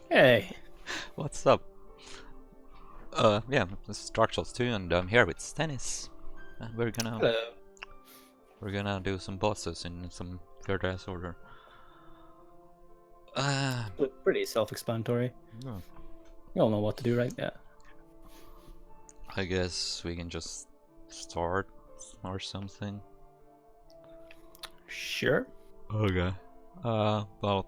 Hey, What's up? Yeah, this is Dark Souls 2 and I'm here with Stennis. And hello. we're gonna do some bosses in some weird ass order. Uh, Pretty self-explanatory. no, You all know what to do, right? Yeah. I guess we can just start or something. Sure. Okay. Well,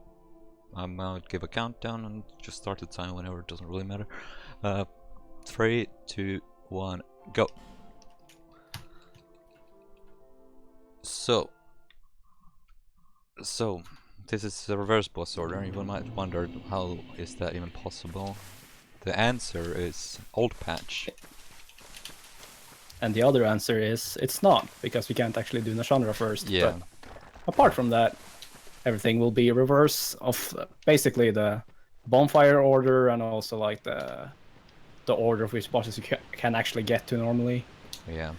I'm gonna give a countdown and just start the time whenever, it doesn't really matter. 3, 2, 1, go. So, So, this is the reverse boss order. You might wonder, how is that even possible? The answer is old patch. And the other answer is it's not, because we can't actually do Nashandra first. Yeah, But apart from that, everything will be reverse of basically the bonfire order and also like the order of which bosses you can actually get to normally. yeah.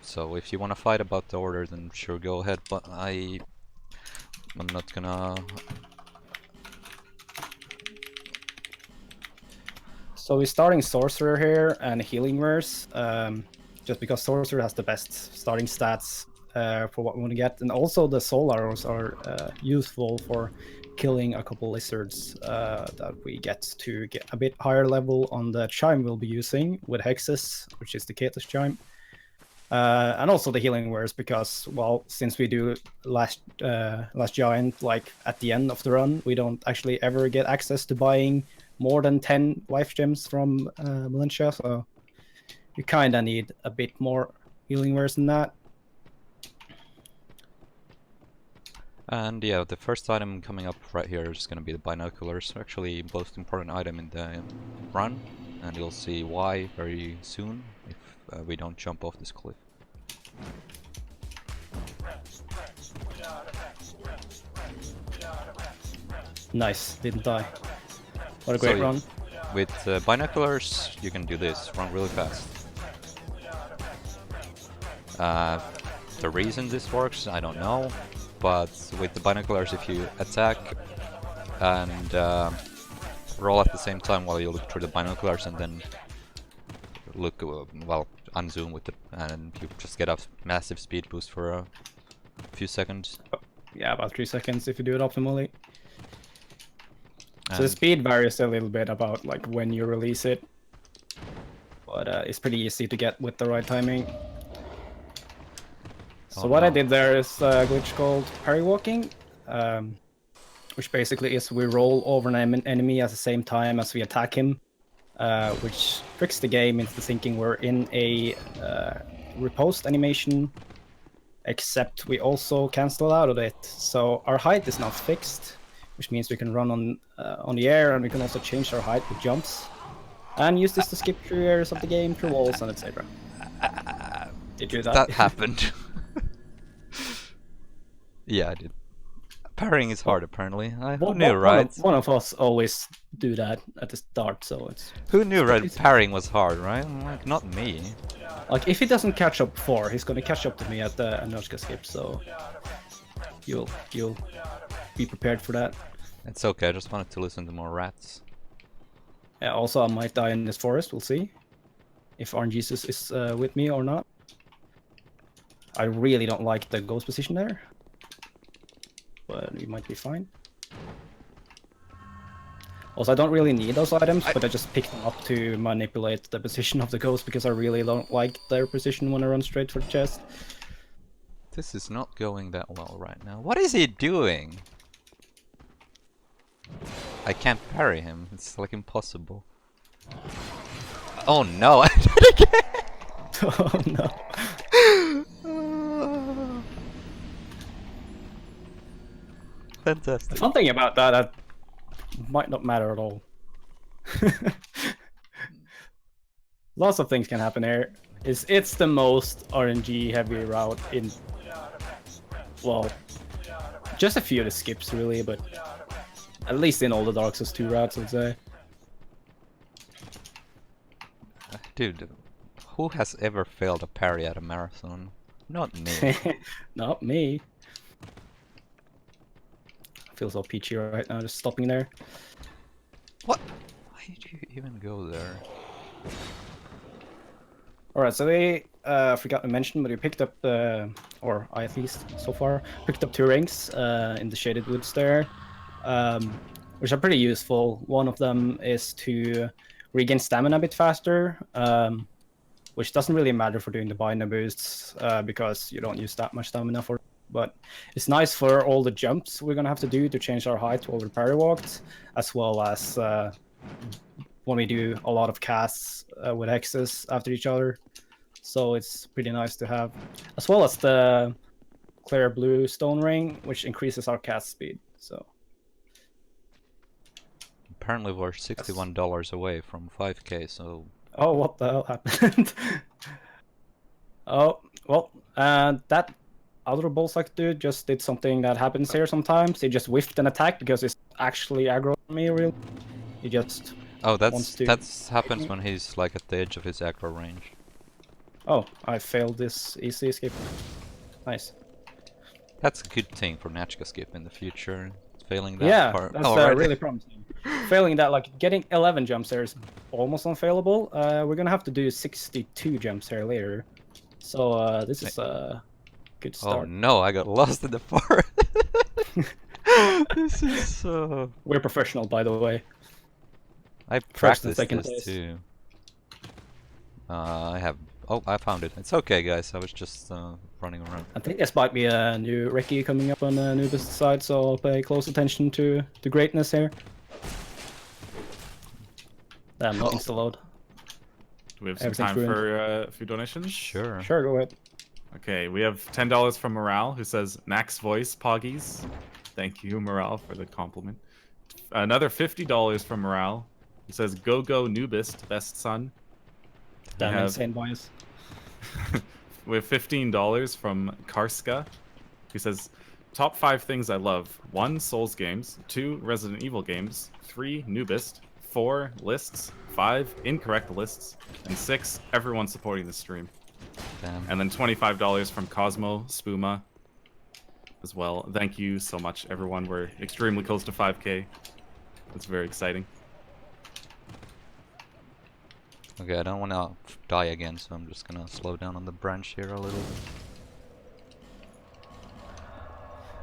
So if you want to fight about the order, then sure, go ahead. But I'm not gonna. So we're starting Sorcerer here and Healing Verse, just because Sorcerer has the best starting stats for what we want to get. And also the Soul Arrows are useful for killing a couple lizards that we get to get a bit higher level on the Chime we'll be using with Hexes, which is the Cateless Chime. And also the Healing Verse, because, well, since we do last Giant, like at the end of the run, we don't actually ever get access to buying more than 10 life gems from Valencia, so you kind of need a bit more healing verse than that. And yeah, the first item coming up right here is gonna be the binoculars. Actually, most important item in the run, and you'll see why very soon if we don't jump off this cliff. Nice, didn't die. What a great run. With binoculars, you can do this, run really fast. The reason this works, I don't know, but with the binoculars, if you attack and roll at the same time while you look through the binoculars and then look, well, unzoom with it, and you just get a massive speed boost for a few seconds. Yeah, about 3 seconds if you do it optimally. And so the speed varies a little bit about like when you release it, but it's pretty easy to get with the right timing. So what I did there is a glitch called parry walking, which basically is we roll over an enemy at the same time as we attack him, which tricks the game into thinking we're in a riposte animation, except we also cancel out of it. So our height is not fixed, which means we can run on the air, and we can also change our height with jumps, and use this to skip through areas of the game, through walls, and etc. Did you do that? That happened. Yeah, I did. Parrying is hard, apparently. Who knew, right? One of us always do that at the start, so it's... Who knew, right? Parrying was hard, right? Like, not me. Like, if he doesn't catch up before, he's gonna catch up to me at the Anoshka skip, so... You'll be prepared for that. It's okay, I just wanted to listen to more rats. Yeah, also, I might die in this forest, we'll see. If RNGesus is with me or not. I really don't like the ghost position there. But we might be fine. Also, I don't really need those items, but I just picked them up to manipulate the position of the ghost, because I really don't like their position when I run straight for the chest. This is not going that well right now. What is he doing? I can't parry him. It's like impossible. Oh no, I did it again! Oh no. Fantastic. The fun thing about that might not matter at all. Lots of things can happen here. It's the most RNG heavy route in... Well, just a few of the skips really, but at least in all the Dark Souls 2 routes, I'd say. Dude, who has ever failed a parry at a marathon? Not me. Not me. I feel so peachy right now, just stopping there. What? Why did you even go there? Alright, so we forgot to mention, but we picked up, or I at least so far, picked up 2 rings in the shaded woods there, which are pretty useful. One of them is to regain stamina a bit faster, which doesn't really matter for doing the binder boosts because you don't use that much stamina for it. But it's nice for all the jumps we're gonna have to do to change our height while we're parry walked, as well as when we do a lot of casts with hexes after each other. So it's pretty nice to have, as well as the clear blue stone ring, which increases our cast speed. So Apparently we're $61 away from 5k, so... Oh, what the hell happened? Oh, well, that other bullsuck dude just did something that happens here sometimes. He just whiffed an attack because it's actually aggro on me, really. He just wants to... that's happens when he's like at the edge of his aggro range. Oh, I failed this easy escape. Nice. That's a good thing for Natchka skip in the future. Failing that part. Yeah, that's really promising. Failing that, like getting 11 jumps there is almost unfailable. We're gonna have to do 62 jumps here later. So this is a good start. Oh no, I got lost in the forest. This is We're professional, by the way. I practiced this too. I have... Oh, I found it. It's okay, guys. I was just running around. I think this might be a new Ricky coming up on the Noobest side, so I'll pay close attention to the greatness here. Damn, not insta-load. Do we have some time for a few donations? Sure. Sure, go ahead. Okay, we have $10 from Morale, who says, Nax voice, Poggies. Thank you, Morale, for the compliment. Another $50 from Morale, who says, Go Go Noobest, best son. Damn, insane bias. We have $15 from Karska, who says, Top 5 things I love. 1, Souls games. 2, Resident Evil games. 3, Noobest. 4, lists. 5, incorrect lists. And 6, everyone supporting the stream. Damn. And then $25 from Cosmo Spuma as well. Thank you so much, everyone. We're extremely close to 5k. It's very exciting. Okay, I don't want to die again, so I'm just gonna slow down on the branch here a little.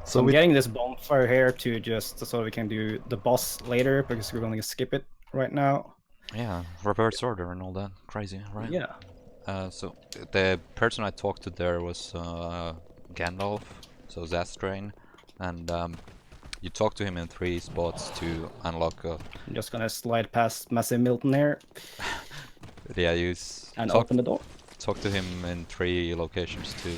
So I'm getting this bonfire here to just so we can do the boss later because we're going to skip it right now. Yeah, reverse order and all that. Crazy, right? Yeah. So the person I talked to there was Gandalf, so Zastrain, and you talk to him in 3 spots to unlock I'm just gonna slide past Massive Milton here. Yeah, and open the door. Talk to him in 3 locations to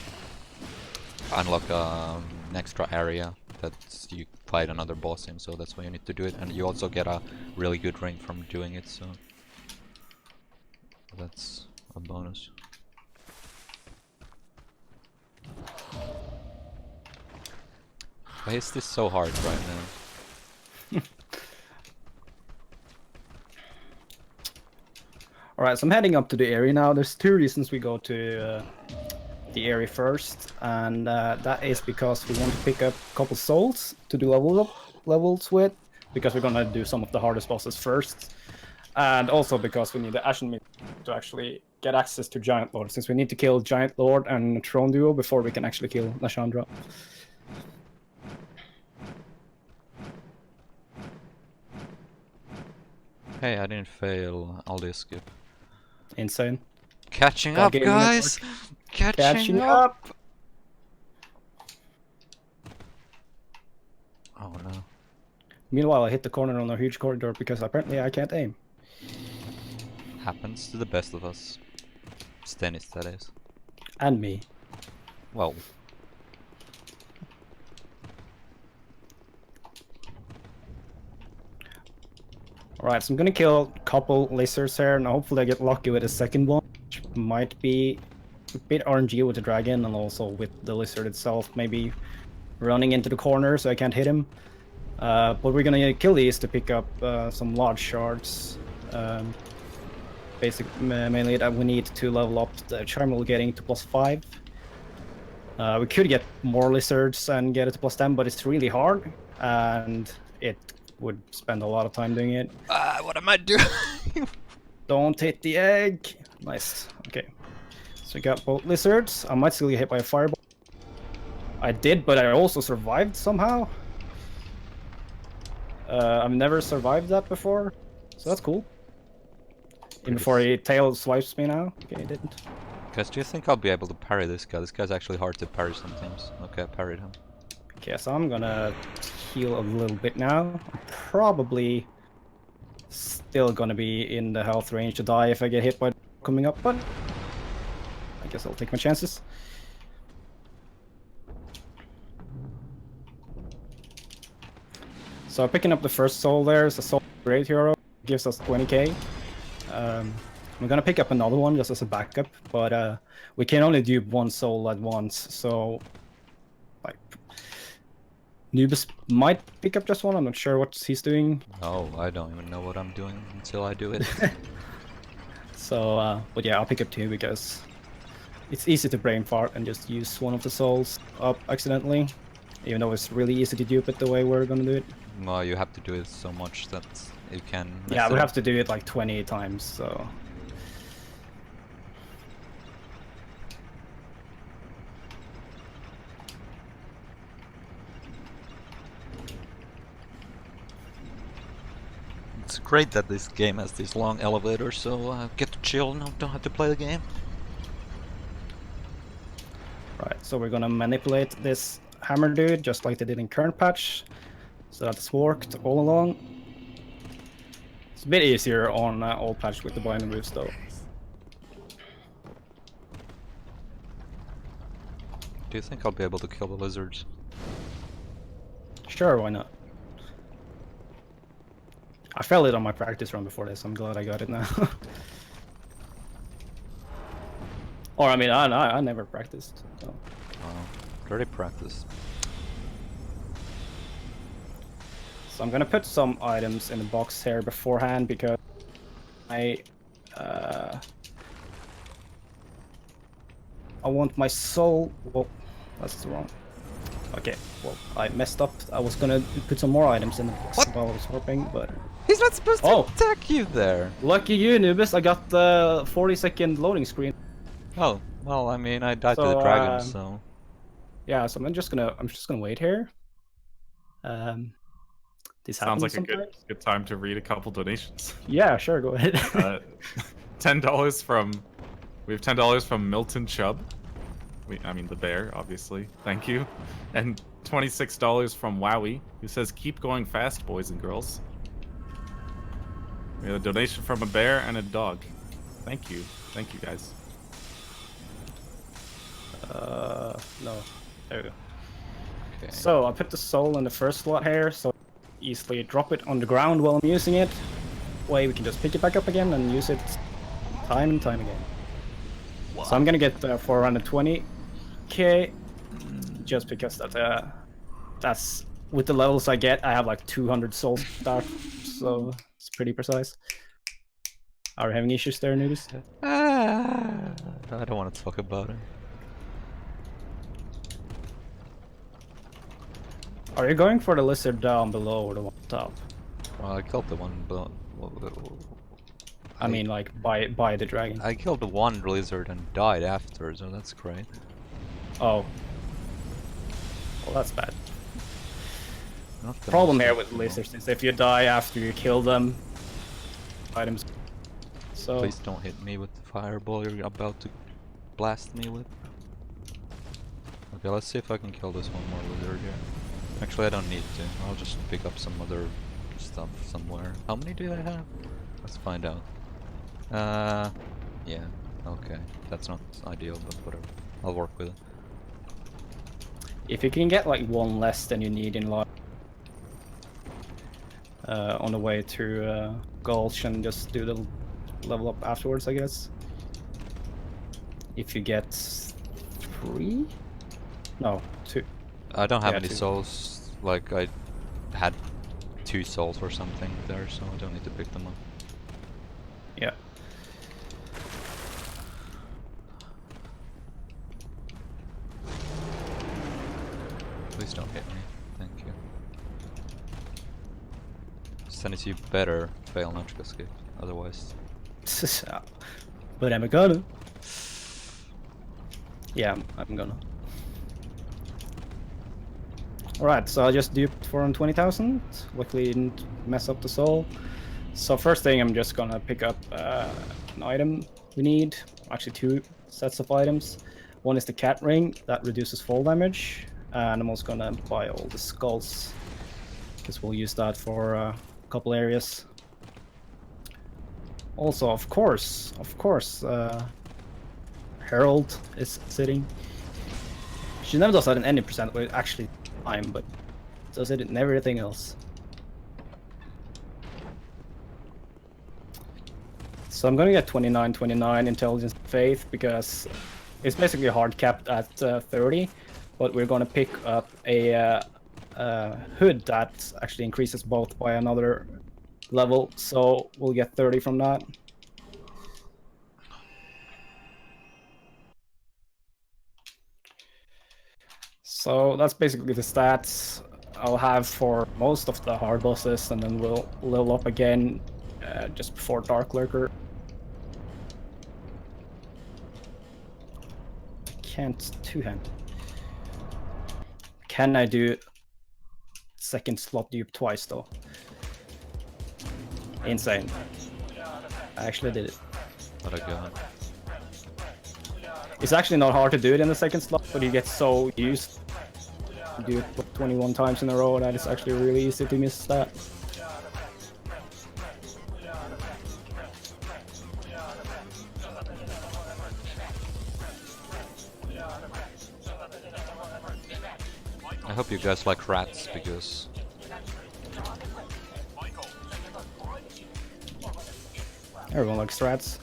unlock an extra area that you fight another boss in, so that's why you need to do it. And you also get a really good ring from doing it, so that's a bonus. Why is this so hard right now? Alright, so I'm heading up to the area now. There's 2 reasons we go to the area first, and that is because we want to pick up a couple souls to do levels with, because we're gonna do some of the hardest bosses first, and also because we need the Ashen Meat to actually get access to Giant Lord, since we need to kill Giant Lord and Throne Duo before we can actually kill Lashandra. Hey, I didn't fail Aldi skip. Insane. Catching up, guys! Catching up! Oh no. Meanwhile, I hit the corner on a huge corridor because apparently I can't aim. Happens to the best of us. Stennis, that is. And me. Well. Alright, so I'm gonna kill a couple lizards here, and hopefully I get lucky with a second one, which might be a bit RNG with the dragon and also with the lizard itself, maybe running into the corner so I can't hit him. But we're gonna kill these to pick up some large shards. Mainly that we need to level up the charm we're getting to +5. We could get more lizards and get it to +10, but it's really hard, and it would spend a lot of time doing it. What am I doing? Don't hit the egg. Nice. Okay. So we got both lizards. I might still get hit by a fireball. I did, but I also survived somehow. I've never survived that before, so that's cool. Even before he tail swipes me now. Okay, he didn't. Guys, do you think I'll be able to parry this guy? This guy's actually hard to parry sometimes. Okay, I parried him. Okay, so I'm gonna heal a little bit now. I'm probably still gonna be in the health range to die if I get hit by coming up, but I guess I'll take my chances. So picking up the first soul there is a soul great hero, gives us 20k. I'm gonna pick up another one just as a backup, but we can only do one soul at once, so like Noobest might pick up just one. I'm not sure what he's doing. Oh, I don't even know what I'm doing until I do it. So, but yeah, I'll pick up two because it's easy to brain fart and just use one of the souls up accidentally, even though it's really easy to dupe it the way we're gonna do it. Well, you have to do it so much that you can. Yeah, we have to do it like 20 times, so. It's great that this game has these long elevators, so I get to chill and don't have to play the game. Right, so we're gonna manipulate this hammer dude just like they did in current patch. So that's worked all along. It's a bit easier on old patch with the binding moves though. Do you think I'll be able to kill the lizards? Sure, why not? I failed it on my practice run before this, I'm glad I got it now. Or I mean, I never practiced. So. Already practiced. So I'm gonna put some items in the box here beforehand because I want my soul. Whoa, that's wrong. Okay, well I messed up. I was gonna put some more items in the box while I was warping, but He's not supposed to attack you there. Lucky you, Noobest. I got the 40-second loading screen. Oh, well, I mean, I died to the dragon, so. Yeah, so I'm just gonna wait here. This Sounds like sometimes. a good time to read a couple donations. Yeah, sure, go ahead. $10 from we have $10 from Milton Chubb. I mean the bear, obviously. Thank you. And $26 from Wowie, who says keep going fast, boys and girls. We have a donation from a bear and a dog. Thank you. Thank you guys. No. There we go. Okay. So I put the soul in the first slot here, so easily drop it on the ground while I'm using it. Way we can just pick it back up again and use it time and time again. Wow. So I'm gonna get 420k, just because that's with the levels I get. I have like 200 souls start, so it's pretty precise. Are we having issues there, Noobest? I don't want to talk about it. Are you going for the lizard down below or the one top? Well, I killed the one below. I mean, like by the dragon. I killed the one lizard and died after, so that's great. Oh. Well, that's bad. Problem here with lizards is if you die after you kill them, items. So. Please don't hit me with the fireball you're about to blast me with. Okay, let's see if I can kill this one more lizard here. Actually, I don't need to. I'll just pick up some other stuff somewhere. How many do I have? Let's find out. Yeah. Okay. That's not ideal, but whatever. I'll work with it. If you can get like one less than you need in life on the way to Gulch and just do the level up afterwards, I guess. If you get 3? No, 2. I don't have any 2. souls. Like, I had 2 souls or something there, so I don't need to pick them up. Yeah. Please don't hit me. Thank you. Stennis, you better fail not to escape, otherwise. But am I gonna? Yeah, I'm gonna. Alright, so I just duped for 20,000. Luckily didn't mess up the soul. So first thing, I'm just gonna pick up an item we need. Actually, 2 sets of items. One is the cat ring that reduces fall damage, and I'm also gonna buy all the skulls because we'll use that for a couple areas. Also, of course, Herald is sitting. She never does that in any percent with actually time, but does it in everything else. So I'm gonna get 29 intelligence faith because it's basically hard capped at 30, but we're gonna pick up a hood that actually increases both by another level, so we'll get 30 from that. So that's basically the stats I'll have for most of the hard bosses, and then we'll level up again just before Dark Lurker. Can't two-hand. Can I do second slot dupe twice though? Insane. I actually did it. What a gun. It's actually not hard to do it in the second slot, but you get so used to do it 21 times in a row that it's actually really easy to miss that. I hope you guys like rats, because Everyone likes rats.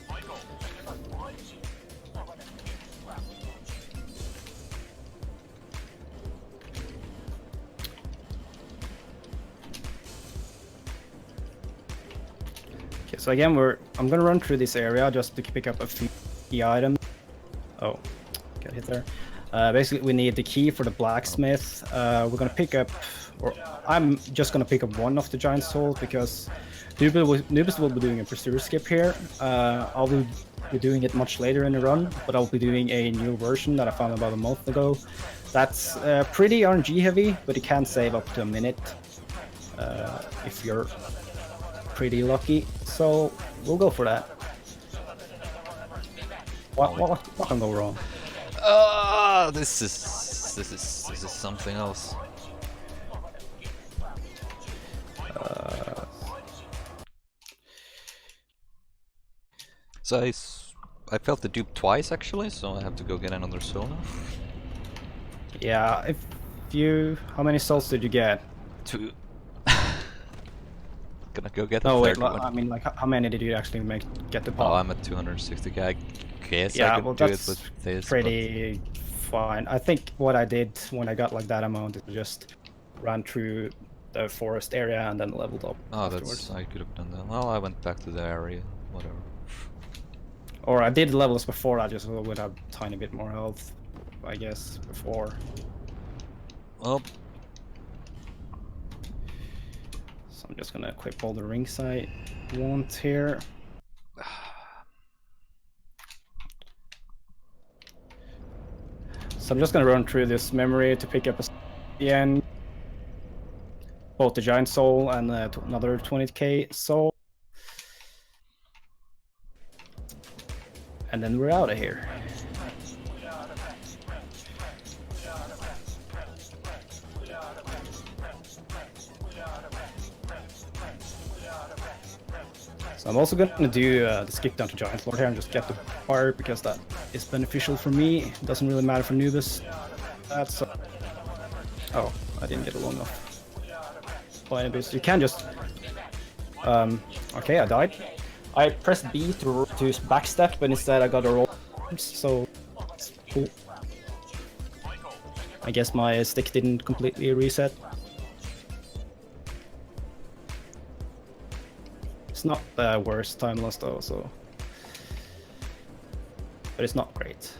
Okay, so again, I'm gonna run through this area just to pick up a few key items. Oh, got hit there. Basically, we need the key for the blacksmith. We're gonna pick up, or I'm just gonna pick up one of the giant souls because Noobest will be doing a procedure skip here. I'll be doing it much later in the run, but I'll be doing a new version that I found about a month ago. That's pretty RNG heavy, but you can save up to a minute if you're pretty lucky. So we'll go for that. What can go wrong? This is something else. So I felt the dupe twice actually, so I have to go get another soul now. Yeah, how many souls did you get? 2. Gonna go get the No, third wait, one. I mean, like, how many did you actually get the pop? Oh, I'm at 260k. I guess Yeah, I could well, do it that's with this. pretty fine. I think what I did when I got like that amount is just ran through the forest area and then leveled up afterwards. I could have done that. Well, I went back to the area. Whatever. Or I did levels before that just so I would have a tiny bit more health, I guess, before. Well, So I'm just gonna equip all the rings I want here. So I'm just gonna run through this memory to pick up the end, both the giant soul and another 20k soul. And then we're out of here. So I'm also gonna do the skip down to Giant Lord here and just get the fire because that is beneficial for me. It doesn't really matter for Noobest. That's oh, I didn't get a long enough. Fine, you can just okay, I died. I pressed B to backstep, but instead I got a roll, so it's cool. I guess my stick didn't completely reset. It's not the worst time loss though, so, but it's not great.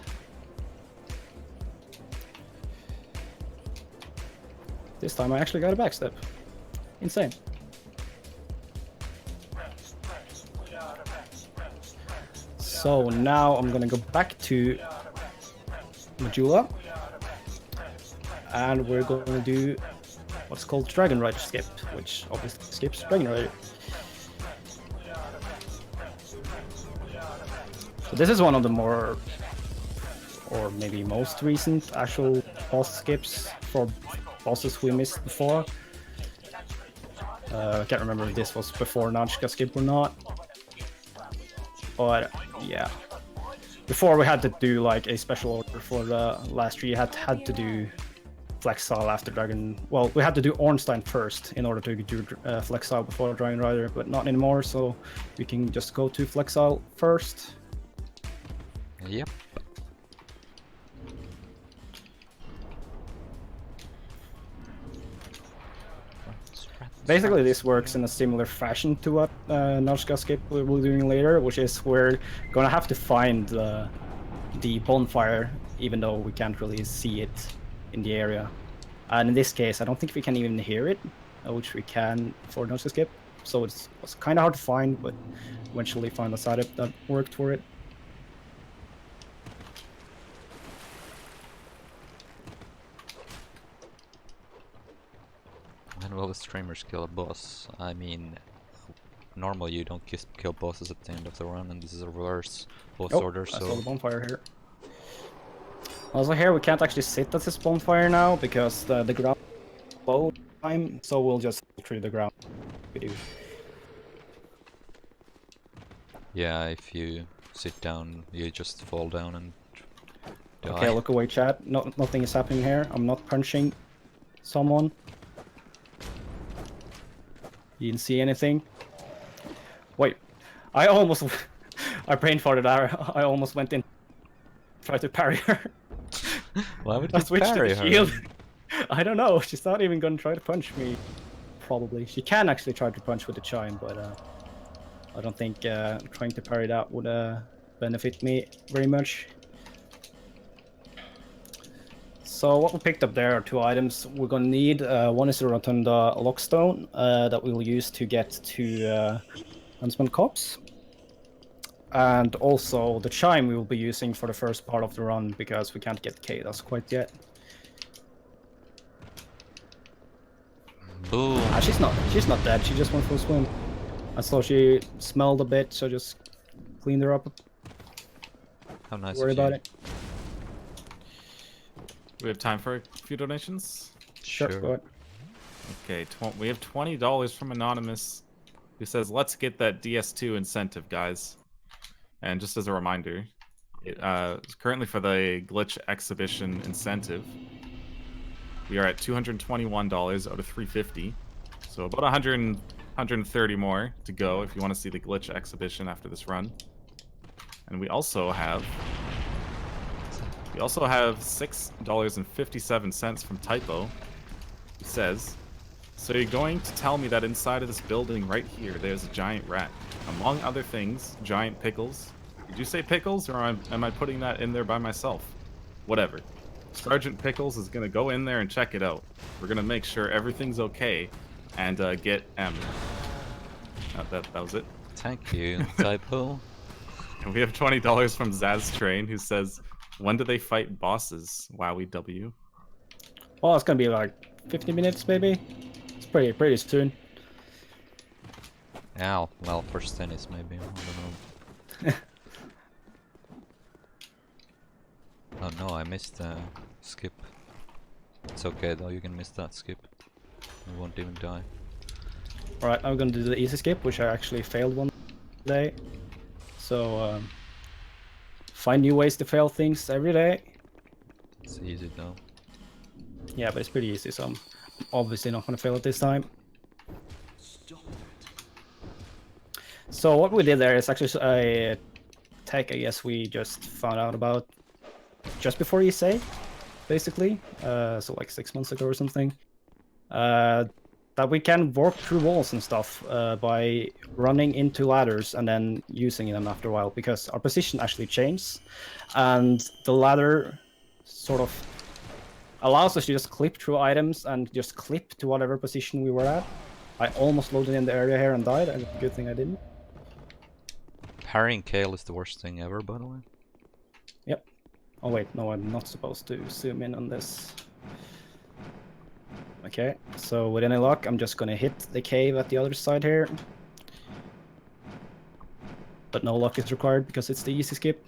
This time I actually got a backstep. Insane. So now I'm gonna go back to Majula, and we're gonna do what's called Dragon Rider skip, which obviously skips Dragon Rider. So this is one of the more, or maybe most recent actual boss skips for bosses we missed before. I can't remember if this was before Nanchka skip or not. But yeah, before we had to do like a special order for the last 3, had to do Flexile after Dragon. Well, we had to do Ornstein first in order to do Flexile before Dragon Rider, but not anymore. So we can just go to Flexile first. Yep. Basically, this works in a similar fashion to what Nanchka skip we'll be doing later, which is we're gonna have to find the bonfire, even though we can't really see it in the area. And in this case, I don't think we can even hear it, which we can for Nanchka skip. So it's kind of hard to find, but eventually find a setup that worked for it. When will the streamers kill a boss? I mean, normally you don't kill bosses at the end of the run, and this is a reverse boss order, so... I saw the bonfire here. Also here we can't actually sit at this bonfire now, because the ground is low time, so we'll just go through the ground. Yeah, if you sit down, you just fall down and die. Okay, look away chat, nothing is happening here, I'm not punching someone. You didn't see anything. Wait, I almost... I brain farted there. I almost went in. Tried to parry her. Why would I you switched to parry the her? shield. I don't know. She's not even gonna try to punch me. Probably. She can actually try to punch with the chime, but I don't think trying to parry that would benefit me very much. So what we picked up there are 2 items we're gonna need. One is the Rotunda Lockstone that we'll use to get to Huntsman Copse. And also the chime we will be using for the first part of the run, because we can't get Kadas quite yet. Boom! Ah, she's not dead, she just went for a swim. I saw she smelled a bit, so just cleaned her up. How nice Worry of you. about it. We have time for a few donations? Sure, go ahead. Okay, we have $20 from Anonymous, who says, let's get that DS2 incentive, guys. And just as a reminder, currently for the glitch exhibition incentive, we are at $221 out of $350. So about 130 more to go if you want to see the glitch exhibition after this run. And we also have $6.57 from Typo. He says, so you're going to tell me that inside of this building right here, there's a giant rat. Among other things, giant pickles. Did you say pickles, or am I putting that in there by myself? Whatever. Sergeant Pickles is going to go in there and check it out. We're going to make sure everything's okay and get M. That was it. Thank you, Typo. And we have $20 from Zaz Train, who says, when do they fight bosses? Wowie W. Well, it's gonna be like 50 minutes, maybe. It's pretty soon. Ow, well, for Stennis maybe, I don't know. Oh no, I missed skip. It's okay though, you can miss that skip. You won't even die. Alright, I'm gonna do the easy skip, which I actually failed one day. So, find new ways to fail things every day. It's easy though. Yeah, but it's pretty easy, so I'm obviously not gonna fail it this time. So what we did there is actually a tech, I guess we just found out about just before ESA, basically. So like 6 months ago or something. That we can warp through walls and stuff by running into ladders and then using them after a while, because our position actually changed, and the ladder sort of allows us to just clip through items and just clip to whatever position we were at. I almost loaded in the area here and died, and good thing I didn't. Harrying Kale is the worst thing ever, by the way. Yep. Oh wait, no, I'm not supposed to zoom in on this. Okay, so with any luck, I'm just gonna hit the cave at the other side here. But no luck is required because it's the easy skip.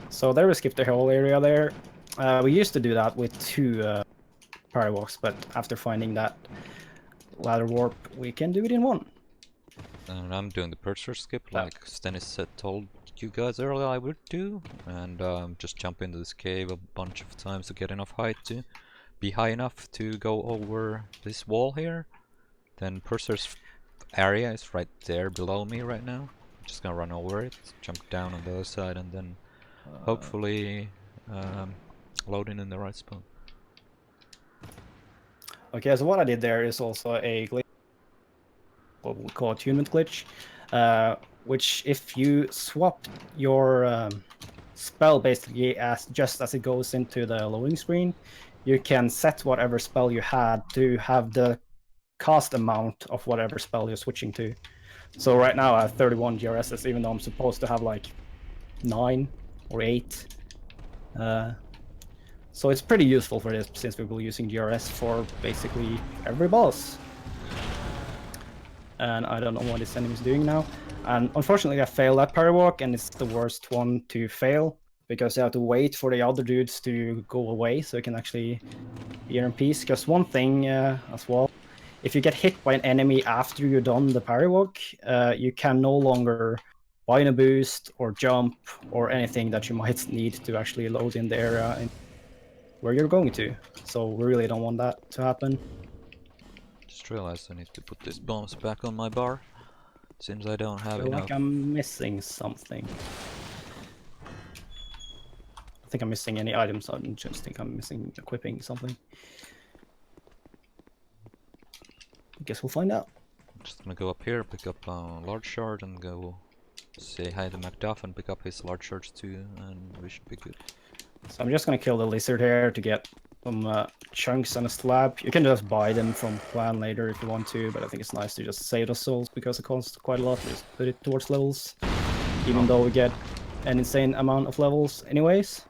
So there we skipped the whole area there. We used to do that with 2 firewalks, but after finding that ladder warp, we can do it in 1. And I'm doing the purser skip like Stennis said, told you guys earlier I would do. And just jump into this cave a bunch of times to get enough height to be high enough to go over this wall here. Then purser's area is right there below me right now. Just gonna run over it, jump down on the other side, and then hopefully load in the right spot. Okay, so what I did there is also a glitch, what we call attunement glitch, which if you swap your spell basically just as it goes into the loading screen, you can set whatever spell you had to have the cost amount of whatever spell you're switching to. So right now I have 31 GRSs, even though I'm supposed to have like 9 or 8. So it's pretty useful for this, since we'll be using GRS for basically every boss. And I don't know what this enemy is doing now. And unfortunately I failed that parry walk, and it's the worst one to fail, because you have to wait for the other dudes to go away so you can actually be here in peace. Because one thing as well, if you get hit by an enemy after you've done the parry walk, you can no longer buy a boost or jump or anything that you might need to actually load in the area where you're going to. So we really don't want that to happen. Just realized I need to put these bombs back on my bar. Seems I don't have I feel enough. like I'm missing something. I think I'm missing any items. I just think I'm missing equipping something. I guess we'll find out. I'm just gonna go up here, pick up a large shard, and go say hi to Macduff and pick up his large shards too, and we should be good. So I'm just gonna kill the lizard here to get some chunks and a slab. You can just buy them from clan later if you want to, but I think it's nice to just save the souls because it costs quite a lot to just put it towards levels, even though we get an insane amount of levels anyways.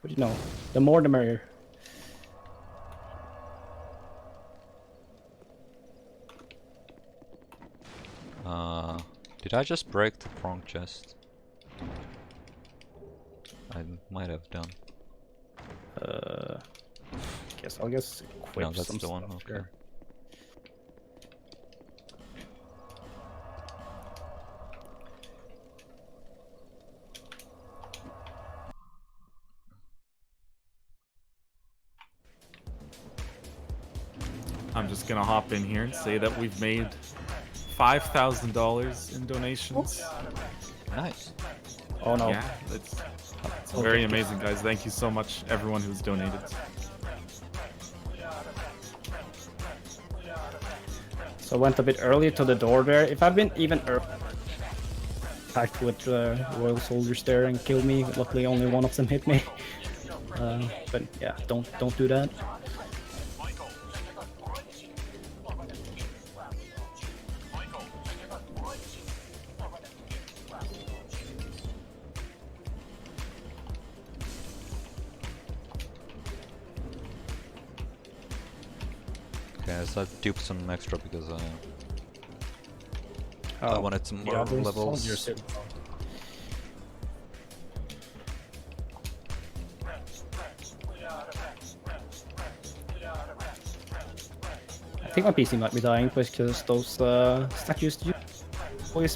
But you know, the more the merrier. Did I just break the prong chest? I might have done. Guess I'll just equip No, that's some the one. stuff Okay. here. I'm just gonna hop in here and say that we've made $5,000 in donations. Nice. Oh no. Yeah, it's very amazing, guys. Thank you so much, everyone who's donated. So I went a bit early to the door there. If I've been even packed with royal soldiers there and killed me, luckily only one of them hit me. But yeah, don't do that. Okay, so I duped some extra because I wanted some more levels. I think my PC might be dying because those statues always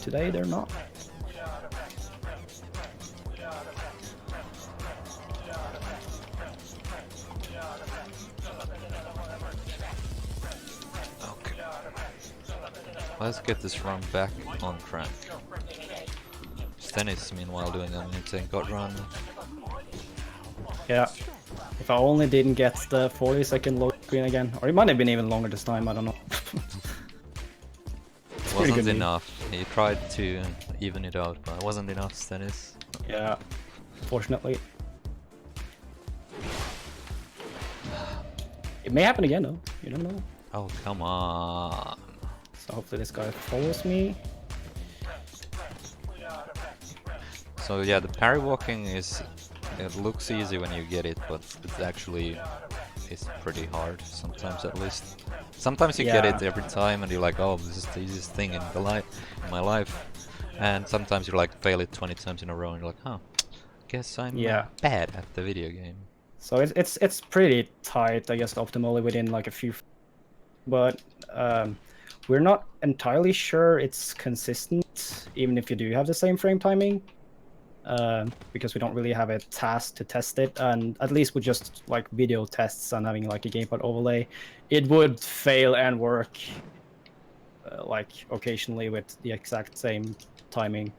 today they're not. Okay. Let's get this run back on track. Stennis, meanwhile, doing an insane gut run. Yeah. If I only didn't get the 40-second load screen again, or it might have been even longer this time, I don't know. It wasn't enough. He tried to even it out, but it wasn't enough, Stennis. Yeah, fortunately. It may happen again though, you don't know. Oh, come on. So hopefully this guy follows me. So yeah, the parry walking is, it looks easy when you get it, but it actually is pretty hard, sometimes at least. Sometimes you get Yeah. it every time and you're like, oh, this is the easiest thing in my life. And sometimes you like fail it 20 times in a row and you're like, huh, guess I'm Yeah. bad at the video game. So it's pretty tight, I guess, optimally within like a few, but we're not entirely sure it's consistent, even if you do have the same frame timing, because we don't really have a task to test it, and at least with just like video tests and having like a gamepad overlay, it would fail and work like occasionally with the exact same timing,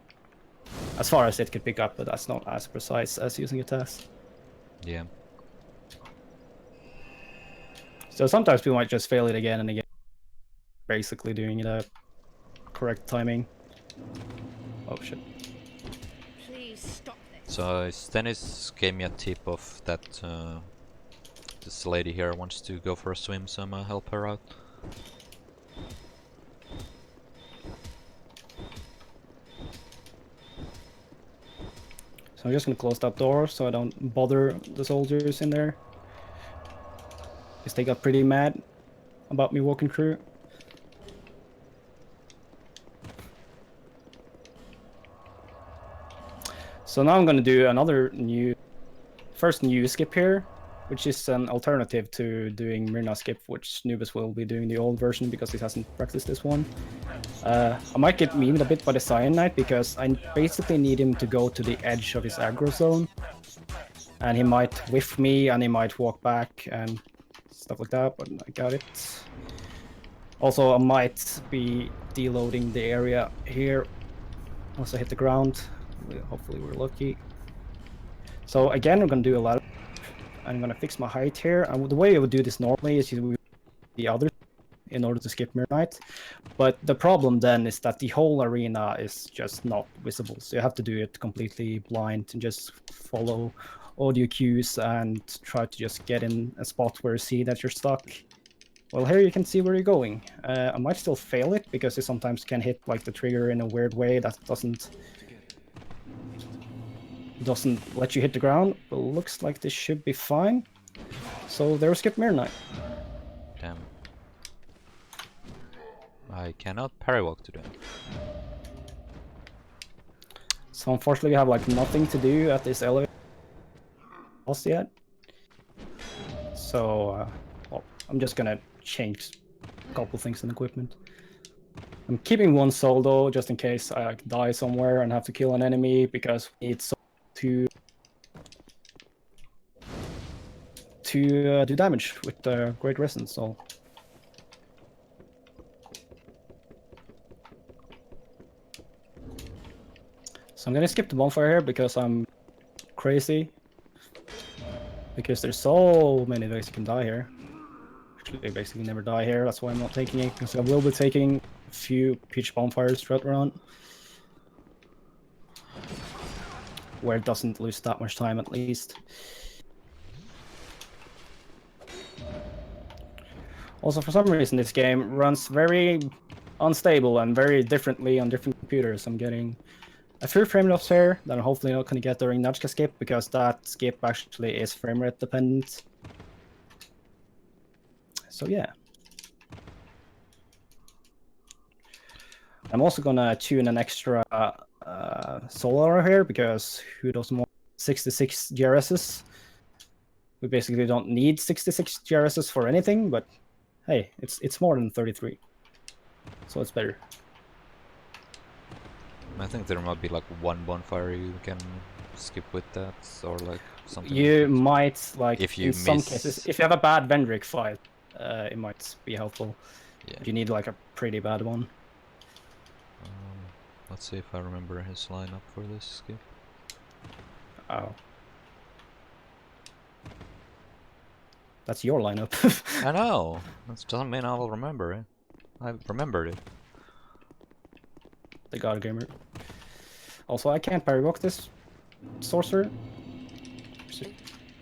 as far as it could pick up, but that's not as precise as using a task. Yeah. So sometimes we might just fail it again and again, basically doing it at correct timing. Oh shit. Please stop this. So Stennis gave me a tip of that this lady here wants to go for a swim, so I'm gonna help her out. So I'm just gonna close that door so I don't bother the soldiers in there, because they got pretty mad about me walking through. So now I'm gonna do another first new skip here, which is an alternative to doing Myrna skip, which Noobest will be doing the old version because he hasn't practiced this one. I might get memed a bit by the Cyanide because I basically need him to go to the edge of his aggro zone, and he might whiff me and he might walk back and stuff like that, but I got it. Also, I might be deloading the area here once I hit the ground. Hopefully we're lucky. So again, we're gonna do a lot of... I'm gonna fix my height here, and the way I would do this normally is you would the other in order to skip Mirror Knight. But the problem then is that the whole arena is just not visible, so you have to do it completely blind and just follow audio cues and try to just get in a spot where you see that you're stuck. Well, here you can see where you're going. I might still fail it because you sometimes can hit like the trigger in a weird way that doesn't let you hit the ground, but looks like this should be fine. So there's skip Mirror Knight. Damn. I cannot parry walk today. So unfortunately we have like nothing to do at this elevator yet. So well, I'm just gonna change a couple things in equipment. I'm keeping one soul though, just in case I like die somewhere and have to kill an enemy, because we need soul to do damage with the Great Resonance Soul. So I'm gonna skip the bonfire here because I'm crazy. Because there's so many ways you can die here. Actually, I basically never die here, that's why I'm not taking it, because I will be taking a few peach bonfires throughout the round, where it doesn't lose that much time at least. Also, for some reason, this game runs very unstable and very differently on different computers. I'm getting a few frame drops here that I'm hopefully not going to get during Nudge skip, because that skip actually is frame rate dependent. So yeah. I'm also going to tune an extra solar here, because who doesn't want 66 GRSs? We basically don't need 66 GRSs for anything, but hey, it's more than 33, so it's better. I think there might be like one bonfire you can skip with that, or like something. You might, like, if you in some miss... cases, if you have a bad Vendrick fight, it might be helpful. Yeah. You need like a pretty bad one. Let's see if I remember his lineup for this skip. Oh. That's your lineup. I know! That doesn't mean I will remember it. I remembered it. The God Gamer. Also, I can't parry walk this sorcerer. Which is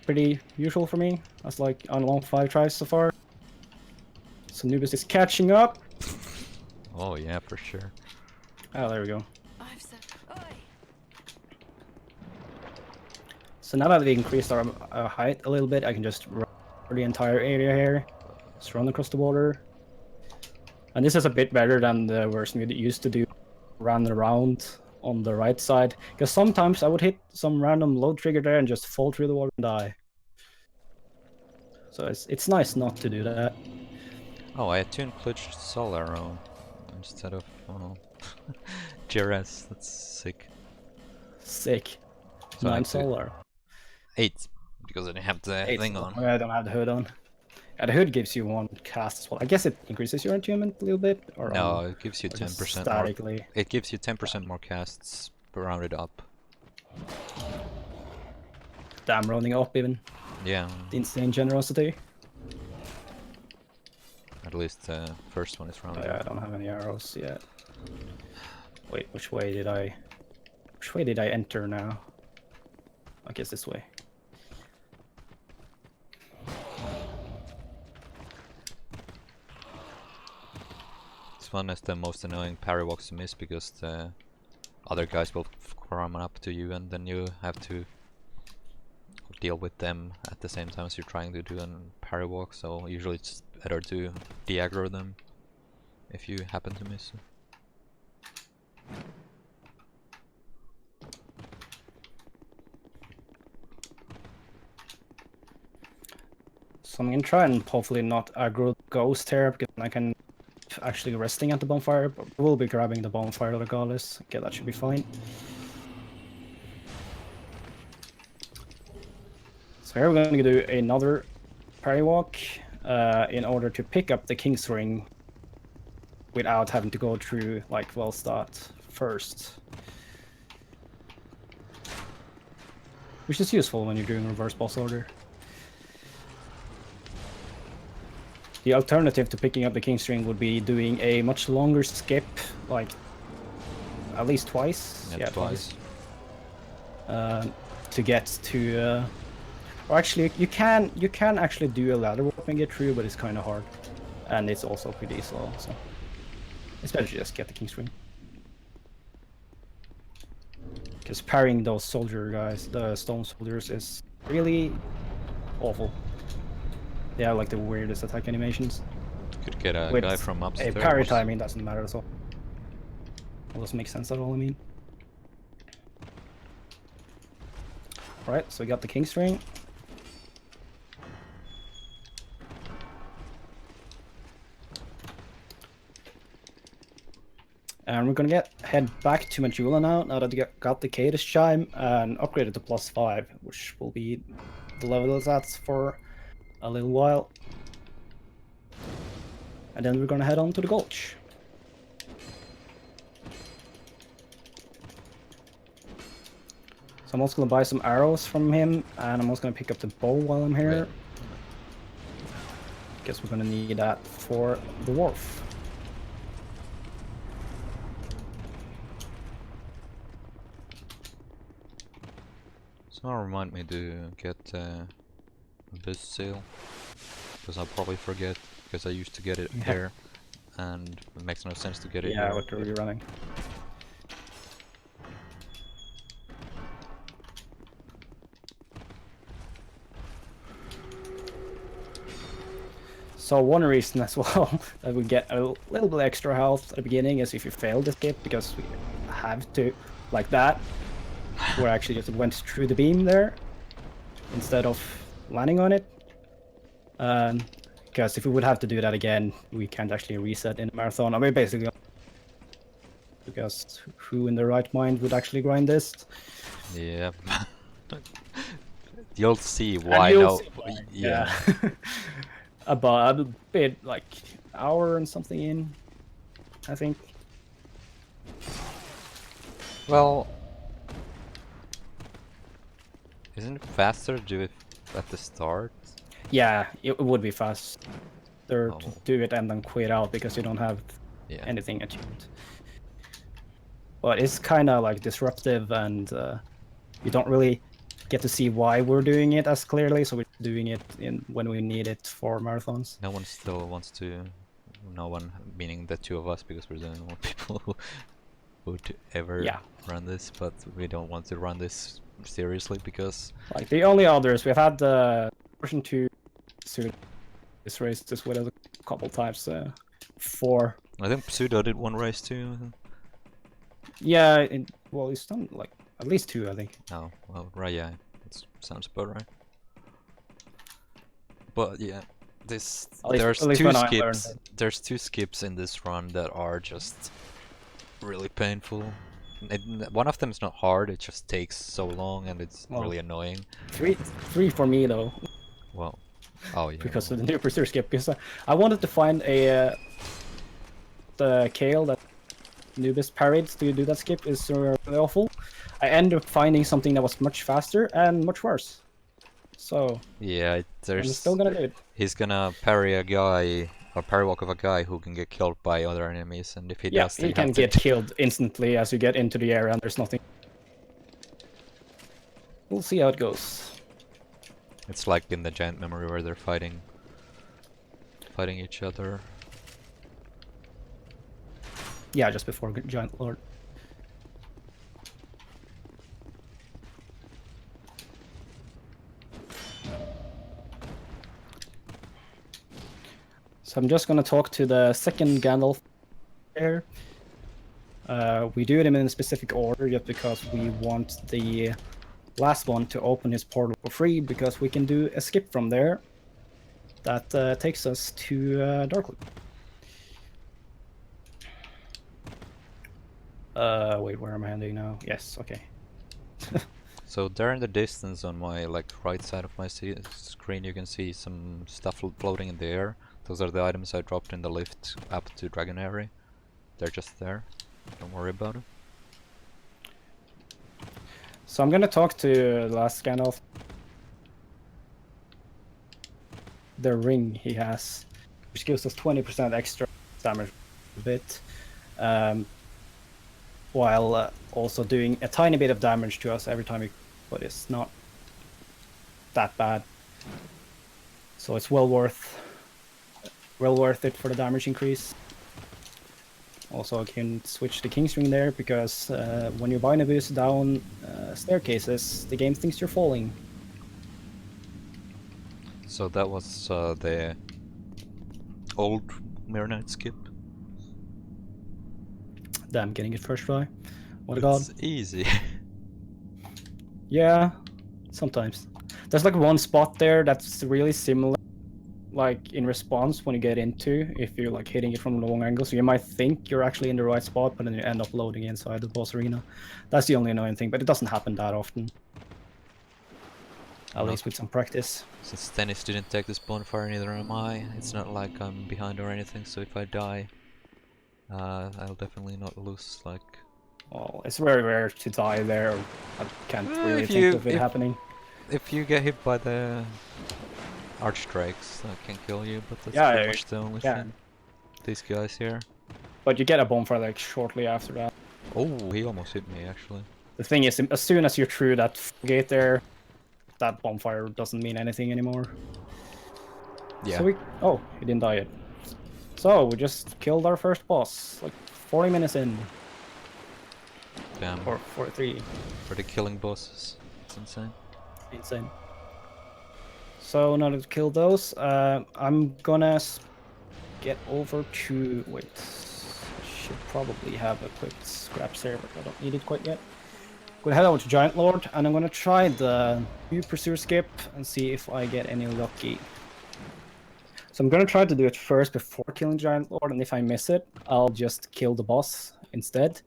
pretty usual for me. That's like on long 5 tries so far. So Noobest is catching up. Oh yeah, for sure. Oh, there we go. I've said. Oi! So now that we increased our height a little bit, I can just run the entire area here. Just run across the water. And this is a bit better than the version we used to do, run around on the right side. Because sometimes I would hit some random load trigger there and just fall through the water and die. So it's nice not to do that. Oh, I tuned Clutch Soul Arrow instead of GRS. That's sick. Sick. So I 9 have to- solar. 8 because I didn't have the 8 thing solar. on. I don't have the hood on. Yeah, the hood gives you 1 cast as well. I guess it increases your attunement a little bit, or No, it gives you or just 10% more. statically. It gives you 10% more casts, rounded up. Damn, rounding up even. Yeah, The insane generosity. at least the first one is Oh, rounded yeah, I up. don't have any arrows yet. Wait, which way did I enter now? I guess this way. This one is the most annoying parry walks to miss because the other guys will come up to you and then you have to deal with them at the same time as you're trying to do a parry walk, so usually it's better to de-aggro them if you happen to miss. So I'm gonna try and hopefully not aggro Ghost here, because I can actually resting at the bonfire, but we'll be grabbing the bonfire regardless. Okay, that should be fine. So here we're going to do another parry walk in order to pick up the King's Ring without having to go through like Wellstart first. Which is useful when you're doing reverse boss order. The alternative to picking up the King's Ring would be doing a much longer skip, like at least twice. Yeah, twice. To get to, or actually, you can actually do a ladder walk and get through, but it's kind of hard, and it's also pretty slow. So it's better to just get the King's Ring. Because parrying those soldier guys, the stone soldiers, is really awful. They have like the weirdest attack animations. Could get a With guy from upstairs. parry timing doesn't matter at all. It doesn't make sense at all, I mean. Alright, so we got the King's Ring. And we're gonna head back to Majula now that we got the Cadus Chime and upgraded to +5, which will be the level that's for a little while. And then we're gonna head on to the Gulch. So I'm also gonna buy some arrows from him, and I'm also gonna pick up the bow while I'm here. Right. Guess we're gonna need that for the wharf. So now remind me to get this sail, because I'll probably forget, because I used to get it here, and it makes no sense to get it Yeah, here. what are we running? So one reason as well that we get a little bit extra health at the beginning is if you fail the skip, because we have to, like that, where I actually just went through the beam there instead of landing on it. Because if we would have to do that again, we can't actually reset in a marathon. I mean, basically, because who in their right mind would actually grind this? Yeah. You'll see why now. Yeah. About a bit, like hour and something in, I think. Well, isn't it faster to do it at the start? Yeah, it would be faster to Oh. do it and then quit out because you don't have Yeah. anything attuned. But it's kind of like disruptive, and you don't really get to see why we're doing it as clearly, so we're doing it when we need it for marathons. No one still wants to. No one, meaning the two of us, because we're the only more people who would ever run this, but we don't want to run this seriously because. Like the only others we've had the version 2 this race just with us a couple times. 4. I think Pseudo did one race too. Yeah, well, he's done like at least 2, I think. Oh, well, right, yeah, that sounds about right. But yeah, there's two skips. There's 2 skips in this run that are just really painful. One of them is not hard; it just takes so long, and it's really annoying. 3 for me though. Well, oh yeah. Because of the new pursuer skip. Because I wanted to find the kale that Noobest parried to do that skip is really awful. I ended up finding something that was much faster and much worse. So yeah, I'm still gonna do it. He's gonna parry a guy, or parry walk of a guy who can get killed by other enemies, and if he does, he can get killed instantly as you get into the area, and there's nothing. We'll see how it goes. It's like in the giant memory where they're fighting each other. Yeah, just before Giant Lord. So I'm just gonna talk to the second Gandalf there. We do them in a specific order just because we want the last one to open his portal for free, because we can do a skip from there that takes us to Darkwood. Wait, where am I heading now? Yes, okay. So there in the distance on my right side of my screen you can see some stuff floating in the air. Those are the items I dropped in the lift up to Dragonary. They're just there. Don't worry about it. So I'm gonna talk to the last Gandalf. The ring he has, which gives us 20% extra damage a bit. While also doing a tiny bit of damage to us every time but it's not that bad. So it's well worth it for the damage increase. Also, I can switch the King's Ring there because when you buy a boost down staircases, the game thinks you're falling. So that was the old Mirror Knight skip. Damn, getting it first try. What a god. It's easy. Yeah, sometimes. There's like one spot there that's really similar, like in response when you get into, if you're like hitting it from a long angle, so you might think you're actually in the right spot, but then you end up loading inside the boss arena. That's the only annoying thing, but it doesn't happen that often. At least with some practice. Since Stennis didn't take this bonfire, neither am I. It's not like I'm behind or anything, so if I die, I'll definitely not lose, like... Oh, it's very rare to die there. I can't really think of it happening. If you get hit by the Archdrakes, that can kill you, but that's pretty much the only thing. These guys here. But you get a bonfire like shortly after that. Oh, he almost hit me actually. The thing is, as soon as you're through that gate there, that bonfire doesn't mean anything anymore. Yeah. So oh, he didn't die yet. So we just killed our first boss, like 40 minutes in. Damn. Or 43. For the killing bosses. It's insane. Insane. So now that we've killed those, I'm gonna get over to... Wait. I should probably have equipped scraps here, but I don't need it quite yet. I'm gonna head over to Giant Lord, and I'm gonna try the new Pursuer Skip and see if I get any lucky. So I'm gonna try to do it first before killing Giant Lord, and if I miss it, I'll just kill the boss instead.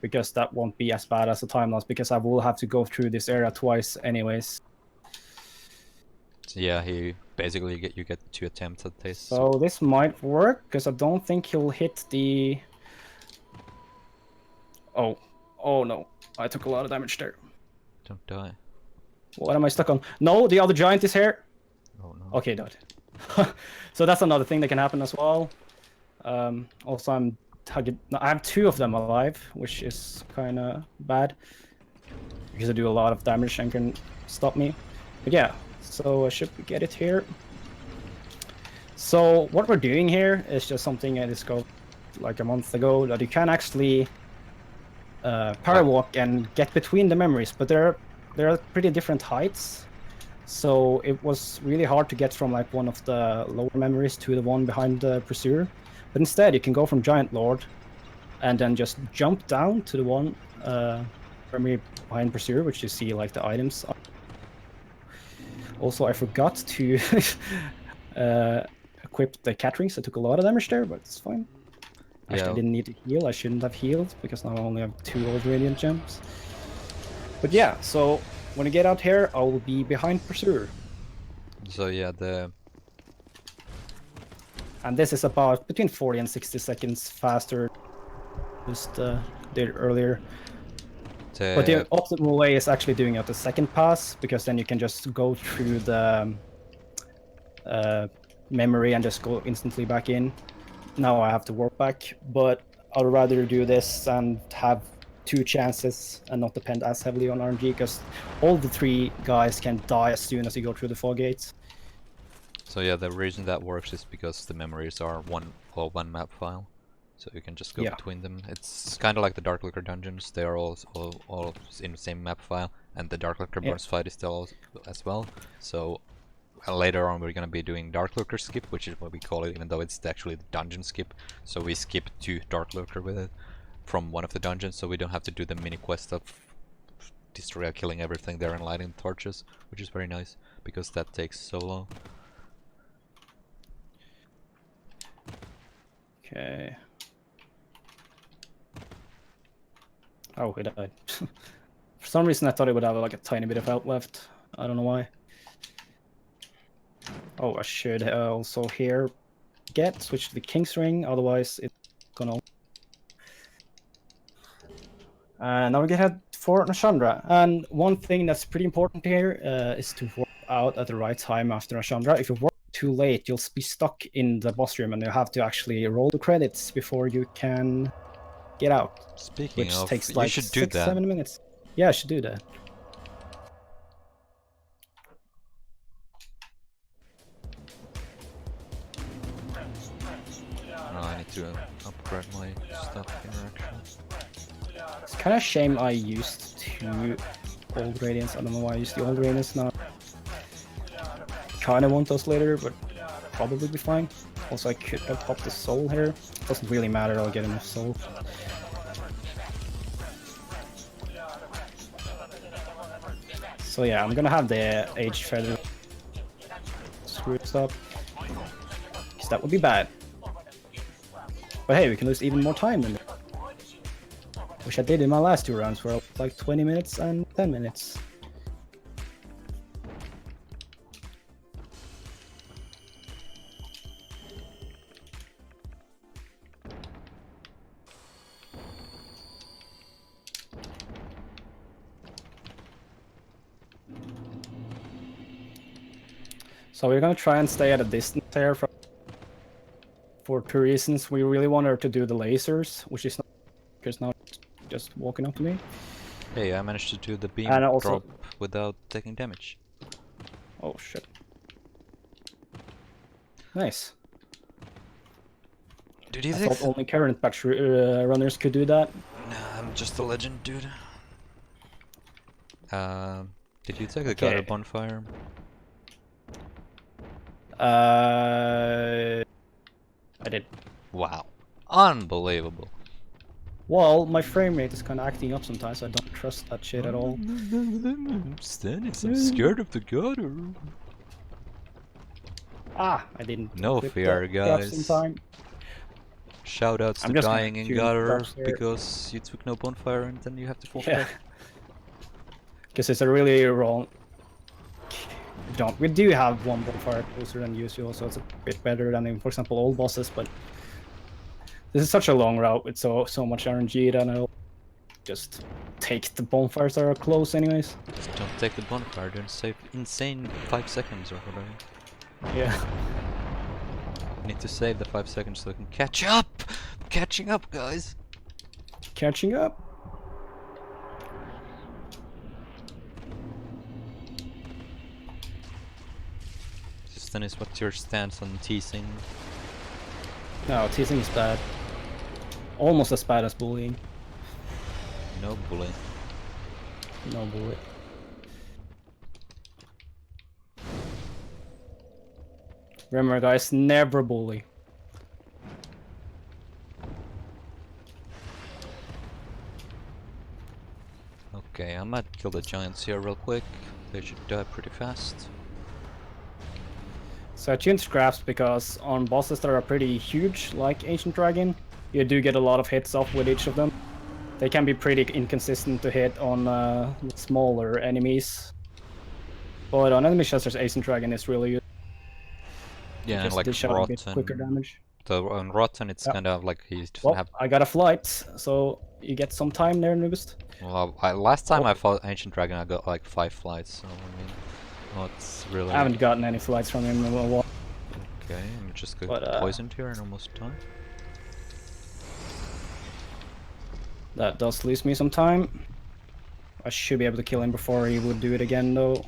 Because that won't be as bad as the time loss, because I will have to go through this area twice anyways. So yeah, you get 2 attempts at this. So this might work, because I don't think he'll hit the... Oh no, I took a lot of damage there. Don't die. What am I stuck on? No, the other giant is here. Oh no. Okay, died. So that's another thing that can happen as well. Also, I have 2 of them alive, which is kind of bad. because I do a lot of damage and can stop me. But yeah, so I should get it here. So what we're doing here is just something I discovered like a month ago, that you can actually paralwalk and get between the memories, but they're at pretty different heights. So it was really hard to get from like one of the lower memories to the one behind the pursuer. But instead you can go from Giant Lord and then just jump down to the one memory behind pursuer, which you see like the items. Also, I forgot to equip the cat rings. I took a lot of damage there, but it's fine. Actually, I didn't need to heal. I shouldn't have healed because now I only have 2 old radiant gems. But yeah, so when I get out here, I will be behind pursuer. So yeah, And this is about between 40 and 60 seconds faster just did earlier. But the optimal way is actually doing it at the second pass, because then you can just go through the memory and just go instantly back in. Now I have to warp back, but I'd rather do this and have 2 chances and not depend as heavily on RNG, because all the 3 guys can die as soon as you go through the fog gates. So yeah, the reason that works is because the memories are one map file, so you can just go between them. It's kind of like the Dark Liquor dungeons; they are all in the same map file, and the Dark Liquor boss fight is still as well. So later on, we're gonna be doing Dark Liquor skip, which is what we call it, even though it's actually the dungeon skip. So we skip to Dark Liquor with it from one of the dungeons, so we don't have to do the mini quest of killing everything there and lighting the torches, which is very nice because that takes so long. Okay. Oh, he died. For some reason I thought it would have like a tiny bit of health left. I don't know why. Oh, I should also here switch to the King's Ring, otherwise it's gonna... now we get head for Nashandra. And one thing that's pretty important here is to warp out at the right time after Nashandra. If you warp too late, you'll be stuck in the boss room and you have to actually roll the credits before you can get out. Speaking which of, takes like you should do that. 6-7 minutes. Yeah, I should do that. No, I need to upgrade my stuff here actually. It's kind of shame I used 2 old radiants. I don't know why I used the old radiants now. Kinda want those later, but probably be fine. Also, I could have popped the soul here. Doesn't really matter, I'll get enough soul. So yeah, I'm gonna have the Age Feather screwed up, because that would be bad. But hey, we can lose even more time than that. Which I did in my last 2 rounds, where I was like 20 minutes and 10 minutes. So we're gonna try and stay at a distance here for 2 reasons. We really want her to do the lasers, which is not because now just walking up to me. Hey, I managed to do the beam And also... drop without taking damage. Oh shit. Nice. Did you I think? thought only current patch runners could do that. Nah, I'm just a legend, dude. Did you take the gutter bonfire? I did. Wow. Unbelievable. Well, my frame rate is kind of acting up sometimes, so I don't trust that shit at all. Stennis, I'm scared of the gutter. Ah, I didn't. No fear, guys. Shoutouts to dying in gutter because you took no bonfire and then you have to fall back. Because it's a really wrong... We do have 1 bonfire closer than usual, so it's a bit better than, for example, old bosses, but this is such a long route with so much RNG that I'll just take the bonfires that are close anyways. Just don't take the bonfire, don't save insane 5 seconds or whatever. Yeah. I need to save the 5 seconds so I can catch up! I'm catching up, guys! Catching up. Stennis, what's your stance on teasing? No, teasing is bad. Almost as bad as bullying. No bully. No bully. Remember guys, never bully. Okay, I might kill the giants here real quick. They should die pretty fast. So I tuned scraps because on bosses that are pretty huge, like Ancient Dragon, you do get a lot of hits off with each of them. They can be pretty inconsistent to hit on smaller enemies. But on enemy chesters, Ancient Dragon is really good. Yeah, and Just like dish out a bit quicker Rotten. damage. On Rotten, it's Yep. kind of like he doesn't Well, have. I got a flight, so you get some time there, Noobest. Well, last time Oh. I fought Ancient Dragon, I got like 5 flights. So I mean, not really. I haven't gotten any flights from him in a while. Okay, I'm just But, poisoned here and almost done. That does lose me some time. I should be able to kill him before he would do it again, though.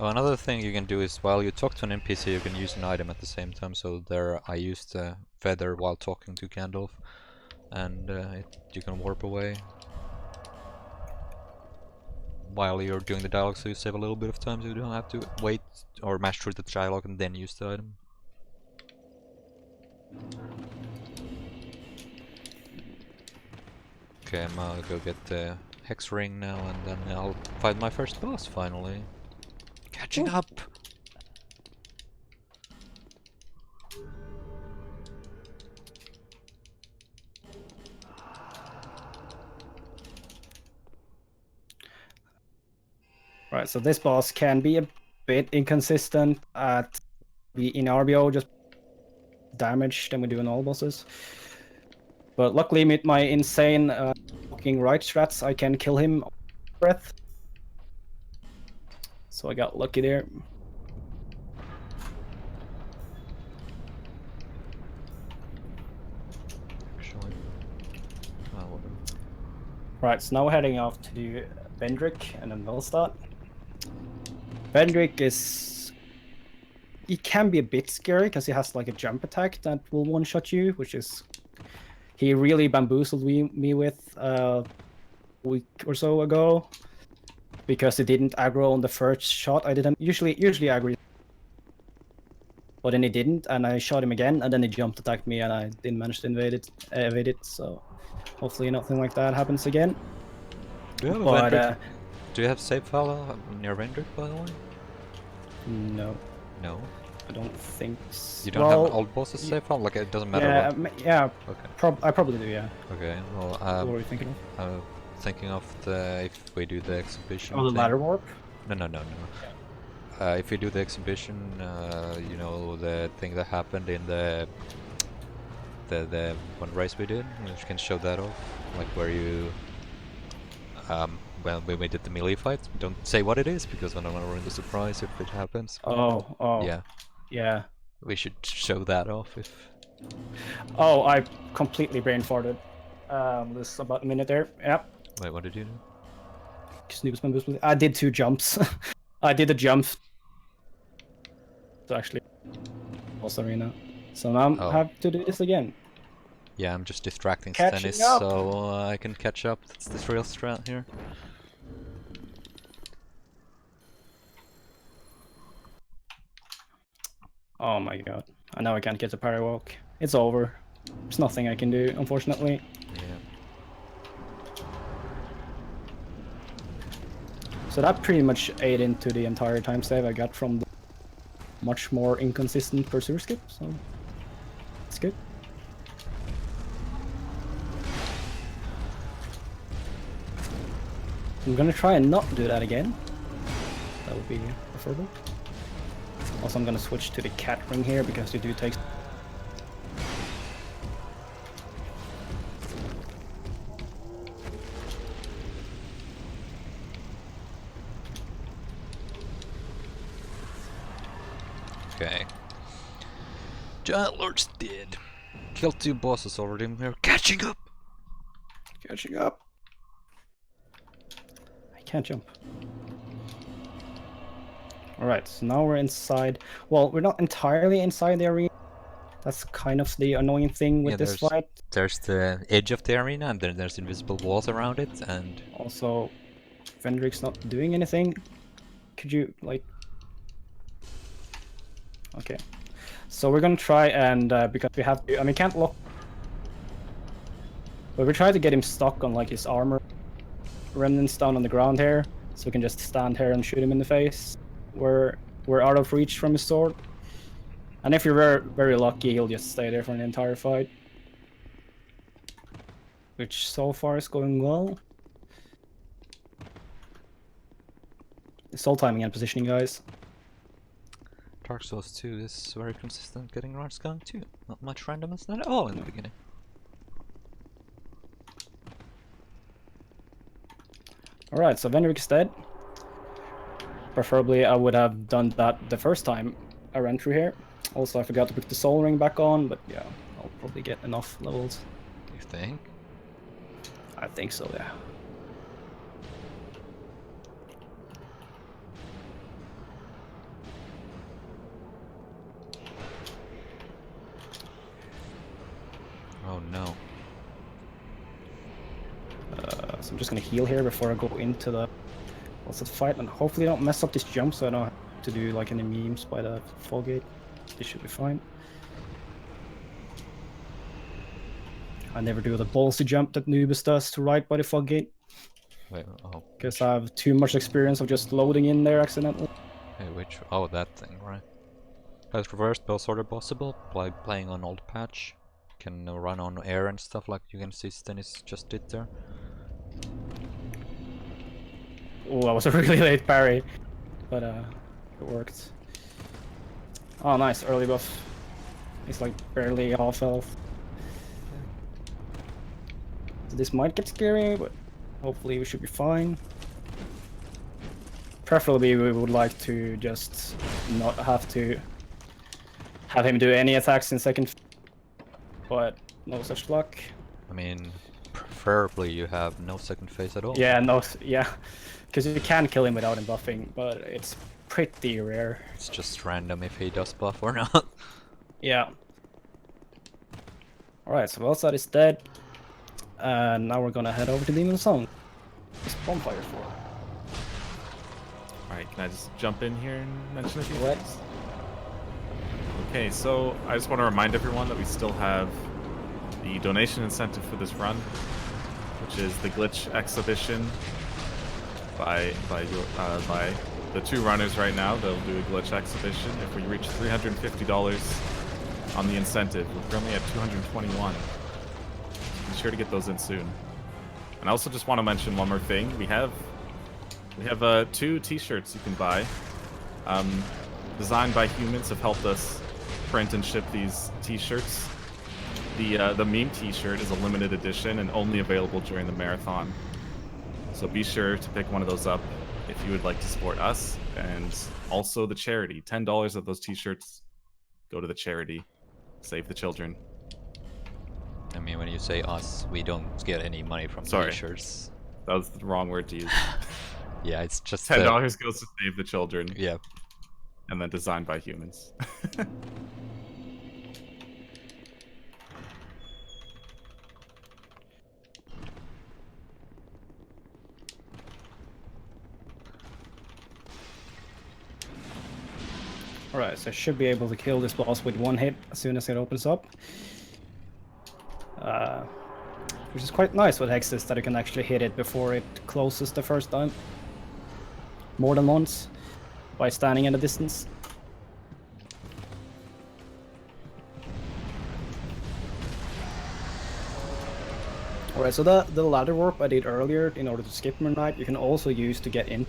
Oh, another thing you can do is while you talk to an NPC, you can use an item at the same time. So there, I used a feather while talking to Gandalf, and you can warp away while you're doing the dialogue, so you save a little bit of time, so you don't have to wait or mash through the dialogue and then use the item. Okay, I'm gonna go get the hex ring now, and then I'll fight my first boss finally. Catching up! Right, so this boss can be a bit inconsistent at in RBO, just damage than we do in all bosses. But luckily with my insane fucking right strats, I can kill him on breath. So I got lucky there. Actually. Oh, whatever. Right, so now we're heading off to Vendrick and then Velstad. Vendrick is... He can be a bit scary because he has like a jump attack that will one-shot you, which is... He really bamboozled me with a week or so ago. Because he didn't aggro on the first shot I did him. Usually aggro. But then he didn't, and I shot him again, and then he jumped attacked me, and I didn't manage to evade it, so hopefully nothing like that happens again. Do you have But, a do you have save file on your Vendrick, by the way? No, No. I don't think so. You don't have an old boss's save file? Like, it doesn't matter Yeah, what? yeah, Okay. I probably do, yeah. Okay, well, What were you thinking of? I'm thinking of if we do the exhibition Oh, the thing. ladder warp? No. If we do the exhibition, you know, the thing that happened in the one race we did, you can show that off, like where you, well, when we did the melee fight. Don't say what it is because I don't want to ruin the surprise if it happens. Oh. Yeah. We should show that off if. Oh, I completely brain farted. There's about a minute there. Yep. Wait, what did you do? I did 2 jumps. I did a jump to actually boss arena. So now I have to do this again. Yeah, I'm just distracting Catching Stennis up. so I can catch up. That's the real strat here. Oh my god. I know I can't get the parry walk. It's over. There's nothing I can do, unfortunately. Yeah. So that pretty much ate into the entire time save I got from the much more inconsistent pursuer skip, so it's good. I'm gonna try and not do that again. That would be preferable. Also, I'm gonna switch to the cat ring here because you do take. Okay. Giant Lord's dead. Killed 2 bosses already. We're catching up. Catching up. I can't jump. Alright, so now we're inside. Well, we're not entirely inside the arena. That's kind of the annoying thing with this fight. There's the edge of the arena, and then there's invisible walls around it, and... Also, Vendrick's not doing anything. Could you, like... Okay. So we're gonna try and, because we have to... I mean, can't lock... But we try to get him stuck on, like, his armor remnants down on the ground here. So we can just stand here and shoot him in the face. We're out of reach from his sword. And if you're very, very lucky, he'll just stay there for an entire fight. Which so far is going well. It's all timing and positioning, guys. Dark Souls 2 is very consistent getting runs going too. Not much randomness at all in the beginning. Alright, so Vendrick is dead. Preferably I would have done that the first time I ran through here. Also, I forgot to put the soul ring back on, but yeah, I'll probably get enough levels. You think? I think so, yeah. Oh no. So I'm just gonna heal here before I go into the fight, and hopefully don't mess up this jump so I don't have to do like any memes by the fall gate. This should be fine. I never do the ballsy jump that Noobest does to right by the fog gate. Wait, oh. Because I have too much experience of just loading in there accidentally. Hey, which? Oh, that thing, right. Has reversed both sort of possible, like playing on old patch. Can run on air and stuff like you can see Stennis just did there. Oh, that was a really late parry. But it worked. Oh nice, early buff. It's like barely half health. So this might get scary, but hopefully we should be fine. Preferably we would like to just not have to have him do any attacks in second, but no such luck. I mean, preferably you have no second phase at all. Yeah, no, yeah, because you can kill him without him buffing, but it's pretty rare. It's just random if he does buff or not. Yeah. Alright, so Wellside is dead. And now we're gonna head over to Demon Song. It's bonfire for. Alright, can I just jump in here and mention a few What? things? Okay, so I just want to remind everyone that we still have the donation incentive for this run, which is the glitch exhibition by the two runners right now. They'll do a glitch exhibition if we reach $350 on the incentive. We're currently at 221. Be sure to get those in soon. And I also just want to mention one more thing. We have 2 t-shirts you can buy. Designed by humans have helped us print and ship these t-shirts. The meme t-shirt is a limited edition and only available during the marathon. So be sure to pick one of those up if you would like to support us, and also the charity. $10 of those t-shirts go to the charity. Save the children. I mean, when you say us, we don't get any money from t-shirts. That was the wrong word to use. Yeah, it's just $10 goes to save the children. Yeah. And then designed by humans. Alright, so I should be able to kill this boss with one hit as soon as it opens up. Which is quite nice with Hexes, that you can actually hit it before it closes the first time. More than once, by standing in a distance. Alright, so the ladder warp I did earlier in order to skip Midnight, you can also use to get in.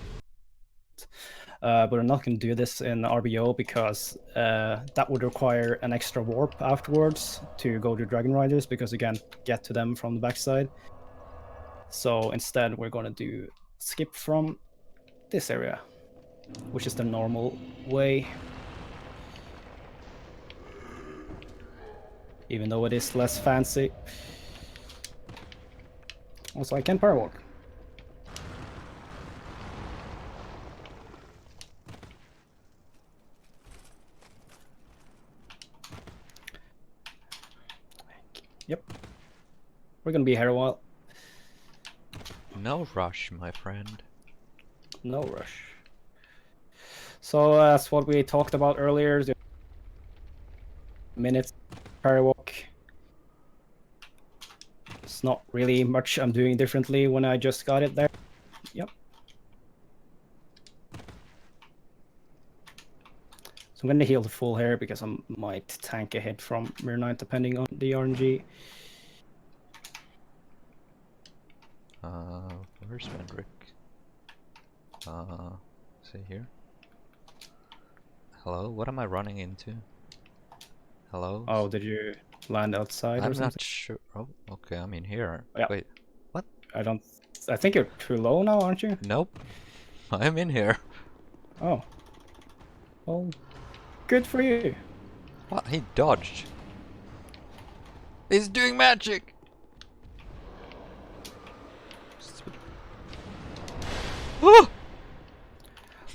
But we're not going to do this in RBO because that would require an extra warp afterwards to go to Dragon Riders, because you can't get to them from the backside. So instead we're going to do skip from this area, which is the normal way. Even though it is less fancy. Also, I can power walk. Yep. We're gonna be here a while. No rush, my friend. No rush. So that's what we talked about earlier. Minutes per walk. It's not really much I'm doing differently when I just got it there. Yep. So I'm going to heal the full here because I might tank a hit from Mirror Knight depending on the RNG. Where's Vendrick? See here. Hello, what am I running into? Hello? Oh, did you land outside or I'm something? not sure. Oh, okay, I'm in here. Yeah. Wait, what? I think you're too low now, aren't you? Nope. I'm in here. Oh. Well, good for you. What? He dodged. He's doing magic! Woo!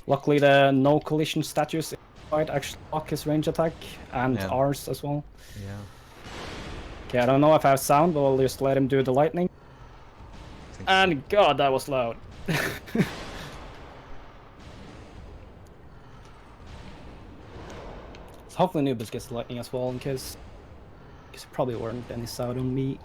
Luckily, the no collision status might actually block his range attack and Yeah. ours as well. Yeah. Okay, I don't know if I have sound, but I'll just let him do the lightning. I think And God, that was loud. So hopefully Noobest gets the lightning as well, in case it probably weren't any sound on me.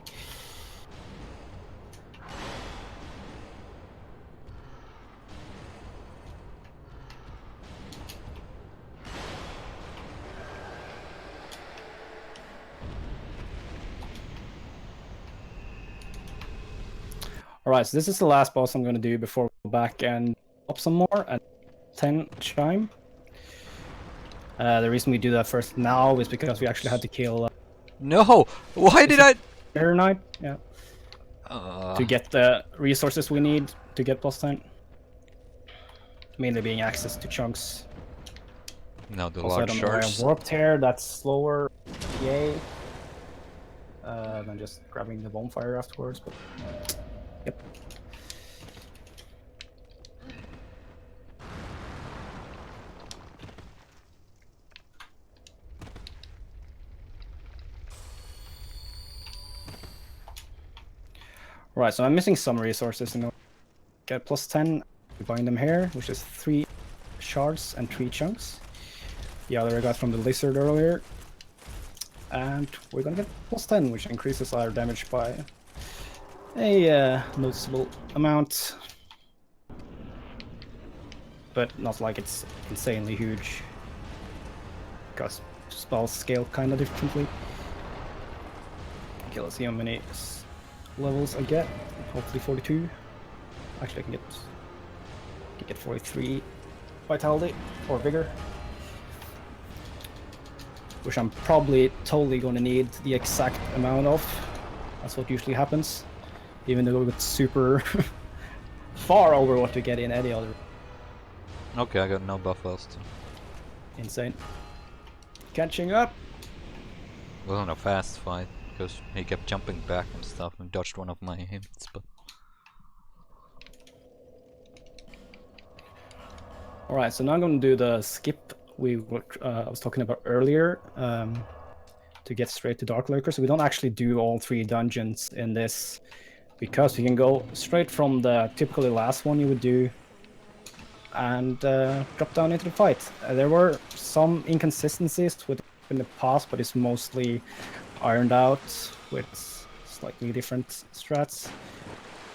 Alright, so this is the last boss I'm going to do before we go back and up some more at 10 chime. The reason we do that first now is because we actually had to kill No! Why did I? Mirror Knight, yeah, to get the resources we need to get boss 10. Mainly being access to chunks. No, the Also, I large don't know why I shards. warped here, that's slower, yay. Than just grabbing the bonfire afterwards, but yep. Right, so I'm missing some resources in order to get plus 10. We bind them here, which is 3 shards and 3 chunks. The other I got from the lizard earlier. And we're gonna get plus 10, which increases our damage by a noticeable amount. But not like it's insanely huge. Because spells scale kind of differently. Okay, let's see how many levels I get. Hopefully 42. Actually, I can get 43 vitality or vigor, which I'm probably totally going to need the exact amount of. That's what usually happens, even though it's super far over what you get in any other. Okay, I got no buff last. Insane. Catching up. Wasn't a fast fight because he kept jumping back and stuff and dodged one of my hits, but. Alright, so now I'm going to do the skip I was talking about earlier to get straight to Dark Lurker. So we don't actually do all 3 dungeons in this because we can go straight from the typically last one you would do and drop down into the fight. There were some inconsistencies in the past, but it's mostly ironed out with slightly different strats.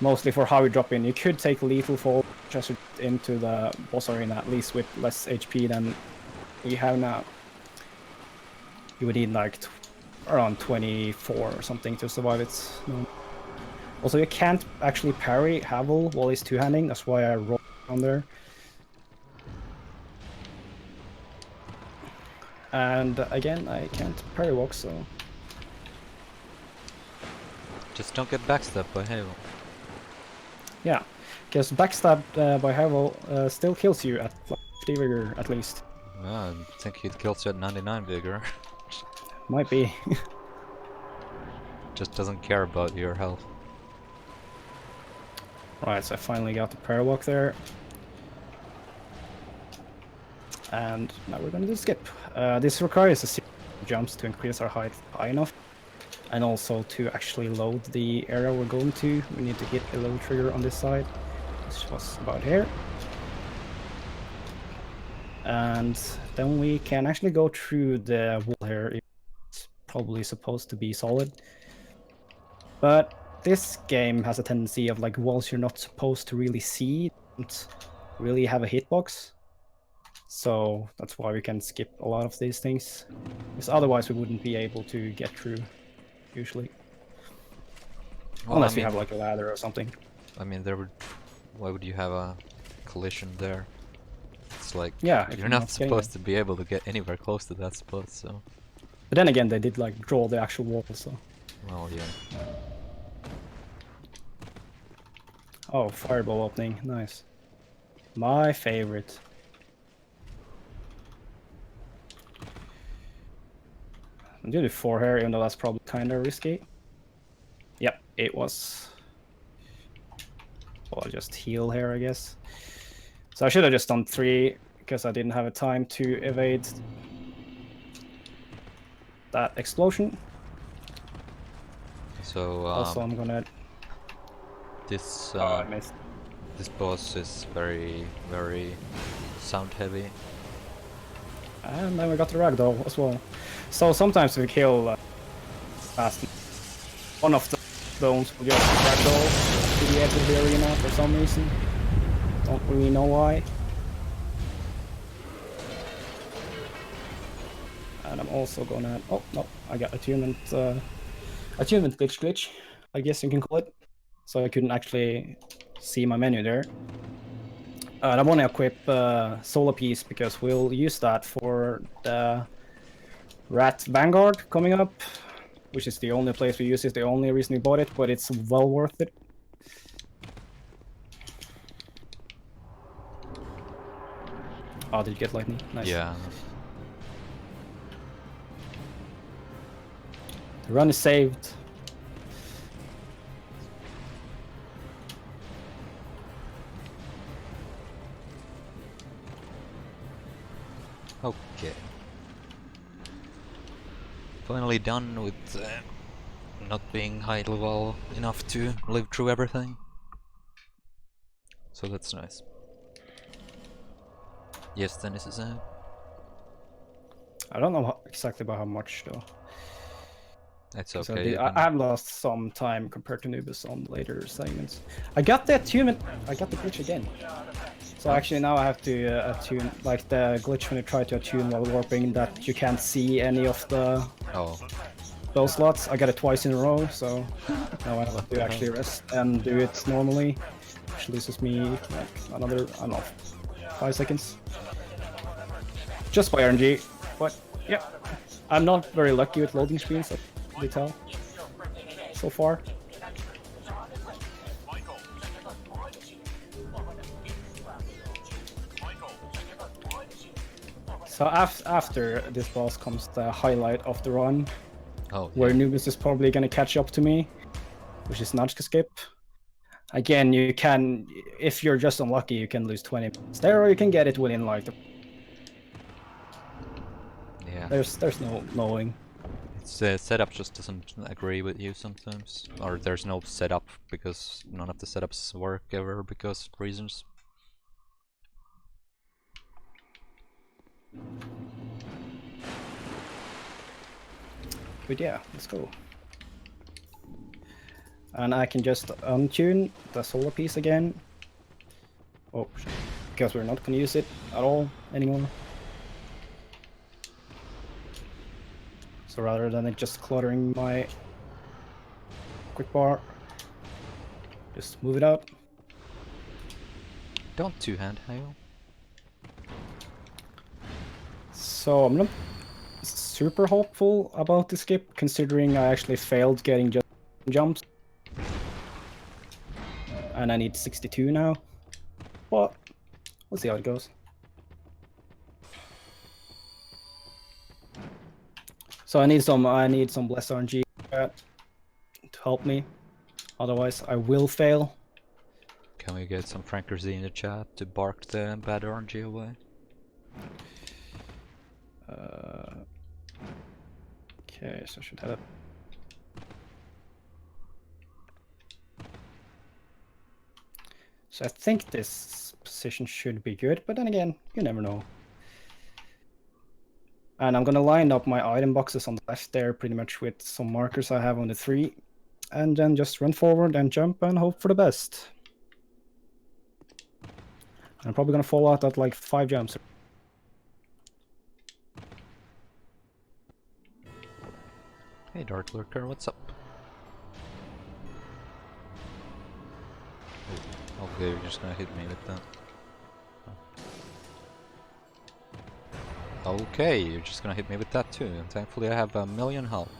Mostly for how we drop in. You could take lethal fall just into the boss arena, at least with less HP than we have now. You would need like around 24 or something to survive it. No. Also, you can't actually parry Havel while he's two-handing, that's why I rolled down there. And again, I can't parry walk, so... Just don't get backstabbed by Havel. Yeah, because backstab by Havel still kills you at 50 vigor at least. I think it kills you at 99 vigor. Might be. Just doesn't care about your health. Right, so I finally got the parry walk there. And now we're gonna do skip. This requires a series of jumps to increase our height high enough. And also to actually load the area we're going to, we need to hit the load trigger on this side, which was about here. And then we can actually go through the wall here. It's probably supposed to be solid. But this game has a tendency of like walls you're not supposed to really see, don't really have a hitbox. So that's why we can skip a lot of these things. Because otherwise we wouldn't be able to get through, usually. Well, Unless we have like a ladder or something. I mean, there would. Why would you have a collision there? It's like, yeah, you're not supposed to be able to get anywhere close to that spot, so. But then again, they did like draw the actual wall, so. Well, yeah. Oh, fireball opening, nice. My favorite. I'm doing 4 here, even though that's probably kind of risky. Yep, it was. Well, I'll just heal here, I guess. So I should have just done 3, because I didn't have a time to evade that explosion. So, also, I'm gonna... This, I missed. this boss is very, very sound heavy. And then we got the ragdoll as well. So sometimes we kill fast. One of the stones will just ragdoll to the edge of the arena for some reason. Don't really know why. And I'm also gonna... Oh, no, I got attunement glitch, I guess you can call it. So I couldn't actually see my menu there. I want to equip Solar Piece because we'll use that for the Rat Vanguard coming up, which is the only place we use it, the only reason we bought it, but it's well worth it. Oh, did you get lightning? Nice. Yeah. The run is saved. Okay. Finally done with not being high level enough to live through everything. So that's nice. Yes, Stennis is out. I don't know exactly about how much though. It's okay. I've lost some time compared to Noobest on later segments. I got the attunement. I got the glitch again. So actually now I have to attune, like the glitch when you try to attune while warping, that you can't see any of the those slots. I got it twice in a row, so now I have to actually rest and do it normally, which loses me like another, I don't know, 5 seconds. Just by RNG, but yeah, I'm not very lucky with loading screens, as you tell, so far. So after this boss comes the highlight of the run, where Noobest is probably going to catch up to me, which is Nudge Skip. Again, you can, if you're just unlucky, you can lose 20 minutes there, or you can get it within like the... Yeah. There's no knowing. It's setup just doesn't agree with you sometimes, or there's no setup because none of the setups work ever because of reasons. But yeah, let's go. And I can just untune the solar piece again. Oh, because we're not going to use it at all anymore. So rather than it just cluttering my quick bar, just move it out. Don't two-hand hail. So I'm not super hopeful about the skip, considering I actually failed getting just jumps. And I need 62 now. But we'll see how it goes. So I need some blessed RNG to help me. Otherwise I will fail. Can we get some Frankers in the chat to bark the bad RNG away? Okay, so I should have it. So I think this position should be good, but then again, you never know. And I'm gonna line up my item boxes on the left there, pretty much with some markers I have on the 3. And then just run forward and jump and hope for the best. I'm probably gonna fall out at like 5 jumps. Hey Dark Lurker, what's up? Oh, okay, you're just gonna hit me with that. Okay, you're just gonna hit me with that too, and thankfully I have 1,000,000 health.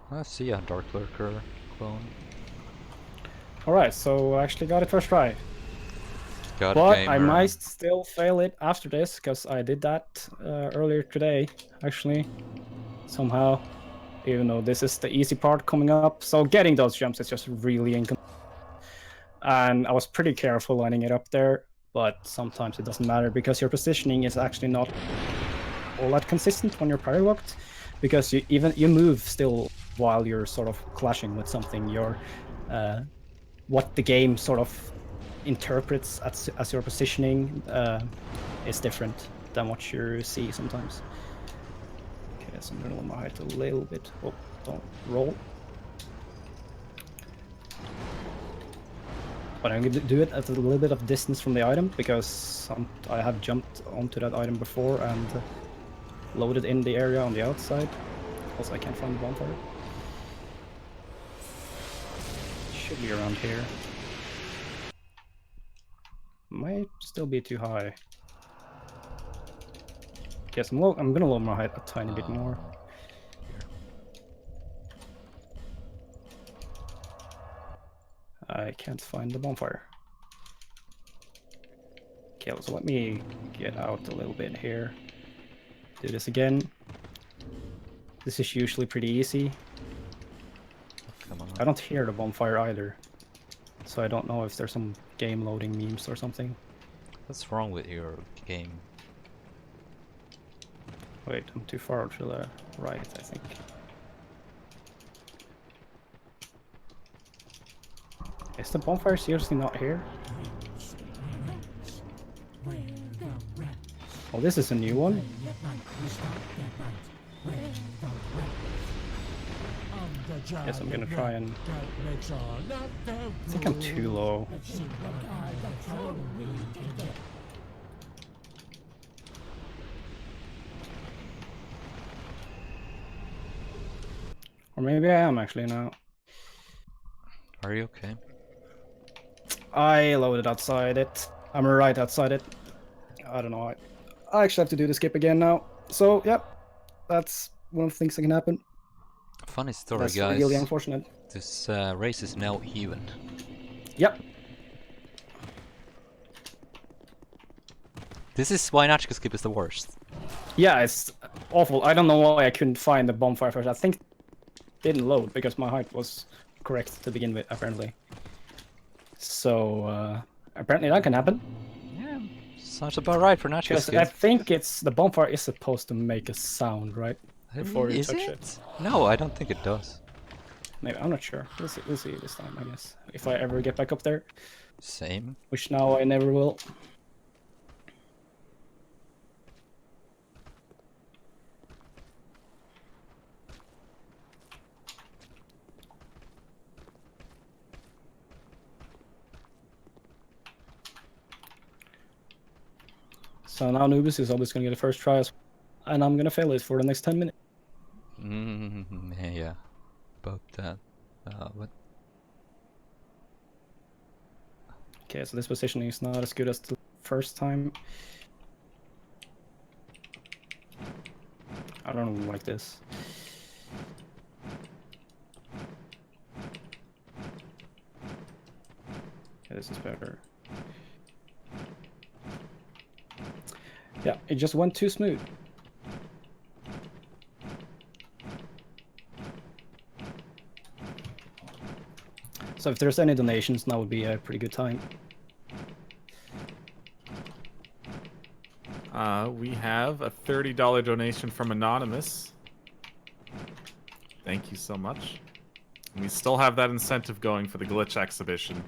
I see a Dark Lurker clone. Alright, so I actually got it first try. God But gamer. I might still fail it after this, because I did that earlier today, actually. Somehow. Even though this is the easy part coming up. So getting those jumps is just really inconsistent. And I was pretty careful lining it up there, but sometimes it doesn't matter, because your positioning is actually not all that consistent when you're parry-locked. Because you move still while you're sort of clashing with something. What the game sort of interprets as your positioning is different than what you see sometimes. Okay, so I'm gonna lower my height a little bit. Oh, don't roll. But I'm gonna do it at a little bit of distance from the item, because I have jumped onto that item before and loaded in the area on the outside. Also, I can't find the bonfire. Should be around here. Might still be too high. Guess I'm gonna lower my height a tiny bit more. I can't find the bonfire. Okay, so let me get out a little bit here. Do this again. This is usually pretty easy. Come on. I don't hear the bonfire either. So I don't know if there's some game loading memes or something. What's wrong with your game? Wait, I'm too far to the right, I think. Is the bonfire seriously not here? Oh, this is a new one. Yes, I'm gonna try and... I think I'm too low. Or maybe I am actually now. Are you okay? I loaded outside it. I'm right outside it. I don't know. I actually have to do the skip again now. So, yep. That's one of the things that can happen. Funny story, That's guys. really unfortunate. This race is now even. Yep. This is why Nachka skip is the worst. Yeah, it's awful. I don't know why I couldn't find the bonfire first. I think it didn't load because my height was correct to begin with, apparently. So, apparently that can happen. Yeah, sounds about right for Nachka Because skip. I think the bonfire is supposed to make a sound, right? Before you Is touch it? it. No, I don't think it does. Maybe, I'm not sure. We'll see this time, I guess. If I ever get back up there. Same. Which now I never will. So now Noobest is always going to get the first try, and I'm going to fail it for the next 10 minutes. Yeah, about that. What? Okay, so this positioning is not as good as the first time. I don't like this. Okay, this is better. Yeah, it just went too smooth. So if there's any donations, now would be a pretty good time. We have a $30 donation from Anonymous. Thank you so much. And we still have that incentive going for the glitch exhibition.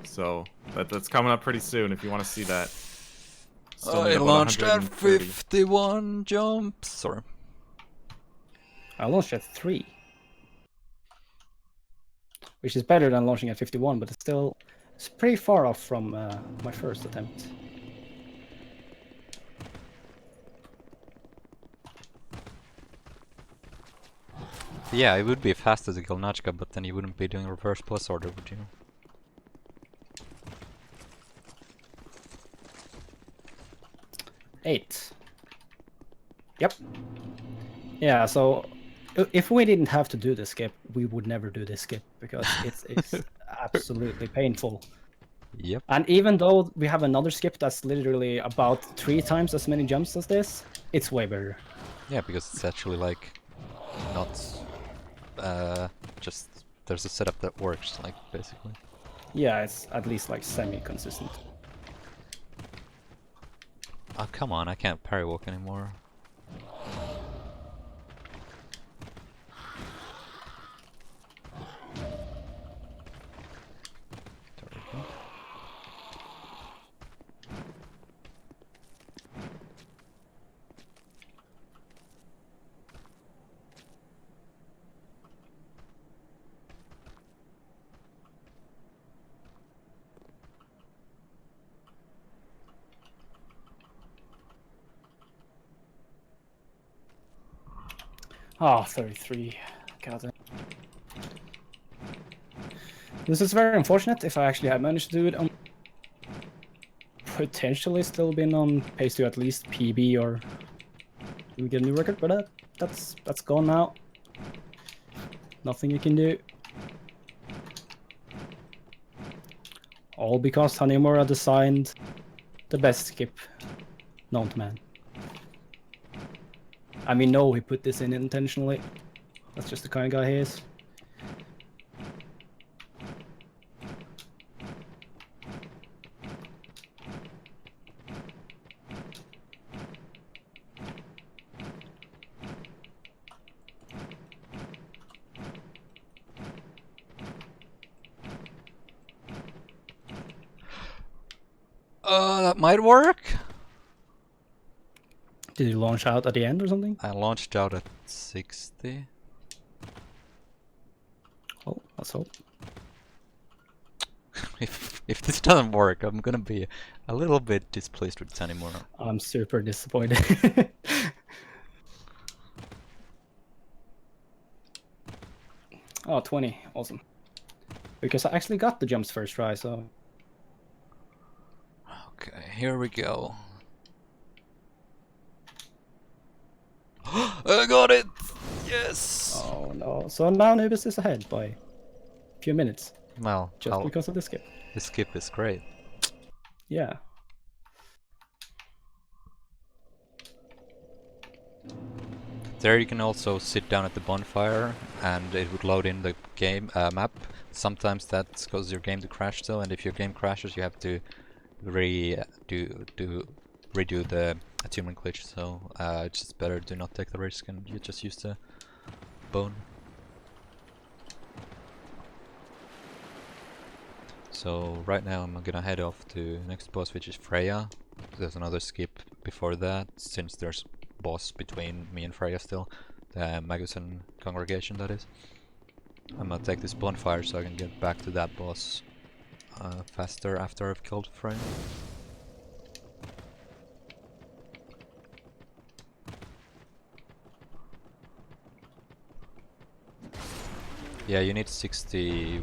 So that's coming up pretty soon if you want to see that. Still need I about launched at 130. 51 jumps. Sorry. I launched at 3. Which is better than launching at 51, but it's pretty far off from my first attempt. Yeah, it would be faster to kill Nachka, but then you wouldn't be doing reverse plus order, would you? Eight. Yep. Yeah, so if we didn't have to do this skip, we would never do this skip because it's absolutely painful. Yep. And even though we have another skip that's literally about 3 times as many jumps as this, it's way better. Yeah, because it's actually like not just there's a setup that works, like basically. Yeah, it's at least like semi-consistent. Oh come on, I can't parry walk anymore. There we go. Ah, 33. God damn. This is very unfortunate. If I actually had managed to do it on potentially still been on pace to at least PB or we get a new record, but that's gone now. Nothing you can do. All because Hanimura designed the best skip known to man. I mean, no, he put this in intentionally. That's just the kind of guy he is. That might work. Did you launch out at the end or something? I launched out at 60. Oh, let's hope. If this doesn't work, I'm gonna be a little bit displeased with Tanimura. I'm super disappointed. Oh, 20. Awesome. Because I actually got the jumps first try, so... Okay, here we go. I got it! Yes! Oh no. So now Noobest is ahead by a few minutes. Well, Just because of the skip. the skip is great. Yeah. There you can also sit down at the bonfire and it would load in the game map. Sometimes that causes your game to crash though, and if your game crashes you have to redo the attunement glitch, so it's just better to not take the risk and you just use the bone. So right now I'm gonna head off to next boss, which is Freya. There's another skip before that, since there's boss between me and Freya still. The Magusan congregation, that is. I'm gonna take this bonfire so I can get back to that boss faster after I've killed Freya. Yeah, you need 62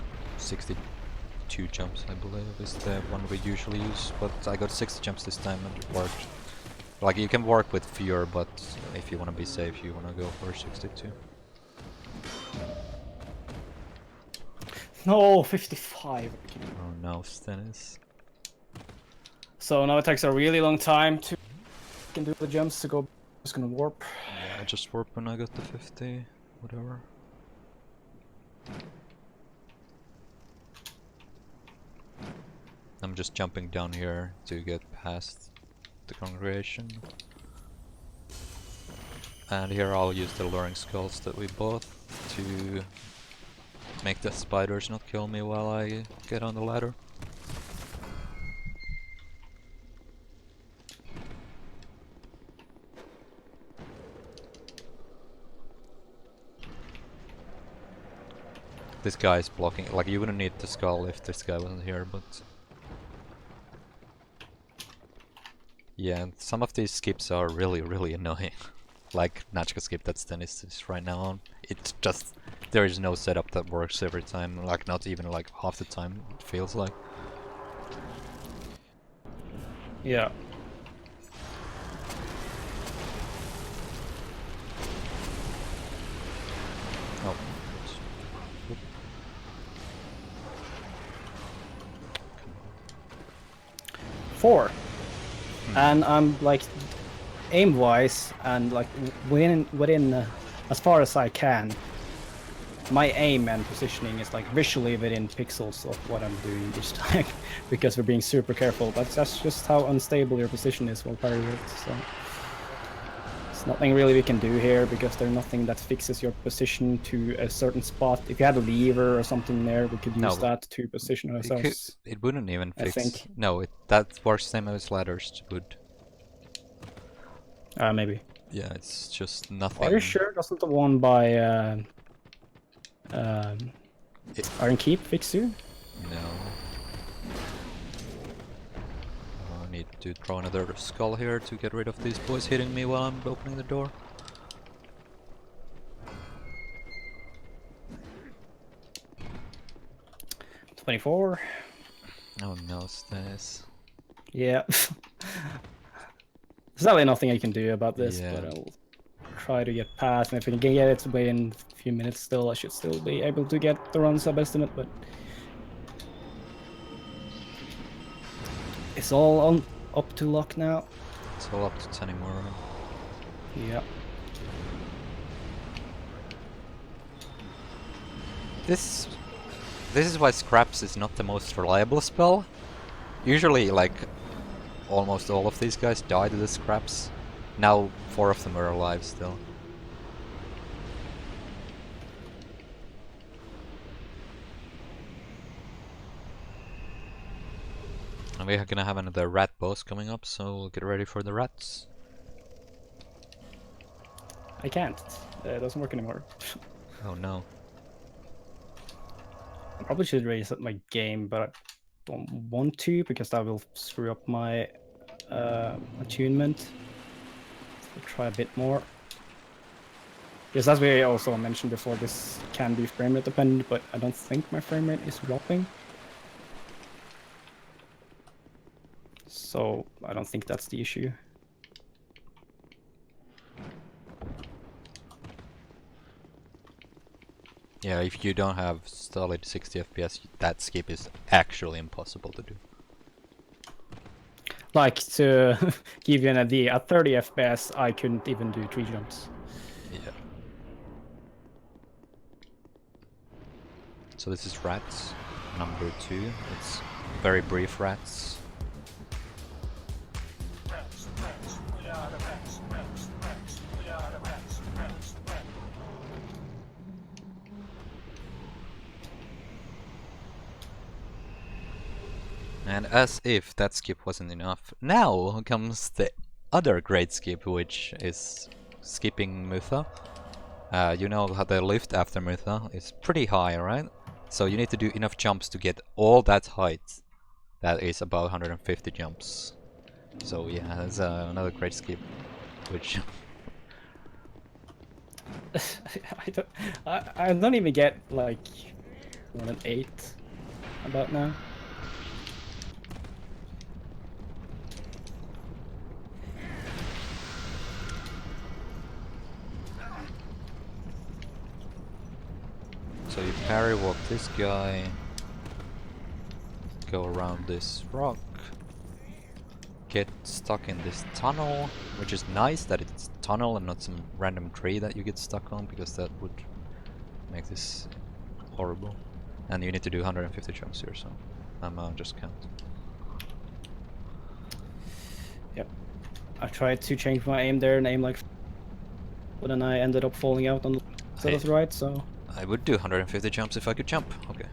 jumps, I believe, is the one we usually use, but I got 60 jumps this time and it worked. Like, you can work with fewer, but if you want to be safe, you want to go for 62. No, 55. Oh no, Stennis. So now it takes a really long time to can do the jumps to go. Just gonna warp. Yeah, I just warped when I got to 50, whatever. I'm just jumping down here to get past the congregation. And here I'll use the luring skulls that we bought to make the spiders not kill me while I get on the ladder. This guy is blocking, like you wouldn't need the skull if this guy wasn't here, but... Yeah, some of these skips are really annoying. Like Nachka skip that Stennis is right now on. It's just, there is no setup that works every time, like not even like half the time it feels like. Yeah. Oh. 4. And I'm like aim wise and like within as far as I can, my aim and positioning is like visually within pixels of what I'm doing each time because we're being super careful. But that's just how unstable your position is while parry works. So there's nothing really we can do here because there's nothing that fixes your position to a certain spot. If you had a lever or something there, we could use that to position ourselves. It wouldn't even fix. I think. No, that works same as ladders would. Maybe. Yeah, it's just nothing. Are you sure? Doesn't the one by Iron Keep fix you? No. I need to throw another skull here to get rid of these boys hitting me while I'm opening the door. $24. Oh no, Stennis. Yeah. There's really nothing I can do about this, Yeah. but I'll try to get past, and if I can get it within a few minutes still, I should still be able to get the run sub estimate, but it's all on up to luck now. It's all up to Tanimura. Yeah. This is why Scraps is not the most reliable spell. Usually, like, almost all of these guys die to the Scraps. Now 4 of them are alive still. And we're gonna have another rat boss coming up, so we'll get ready for the rats. I can't. It doesn't work anymore. Oh no. I probably should raise up my game, but I don't want to because that will screw up my attunement. So I'll try a bit more. Yes, as we also mentioned before, this can be frame rate dependent, but I don't think my frame rate is dropping. So I don't think that's the issue. Yeah, if you don't have solid 60 FPS, that skip is actually impossible to do. Like, to give you an idea, at 30 FPS, I couldn't even do 3 jumps. Yeah. So this is rats, number 2. It's very brief rats. And as if that skip wasn't enough, now comes the other great skip, which is skipping Mutha. You know how the lift after Mutha is pretty high, right? So you need to do enough jumps to get all that height. That is about 150 jumps. So yeah, that's another great skip, which... I don't even get like more than 8 about now. So you parry walk this guy, go around this rock, get stuck in this tunnel, which is nice that it's a tunnel and not some random tree that you get stuck on, because that would make this horrible. And you need to do 150 jumps here, so I'm just count. Yep. I tried to change my aim there and aim like, but then I ended up falling out on the side of the right, so... I would do 150 jumps if I could jump. Okay.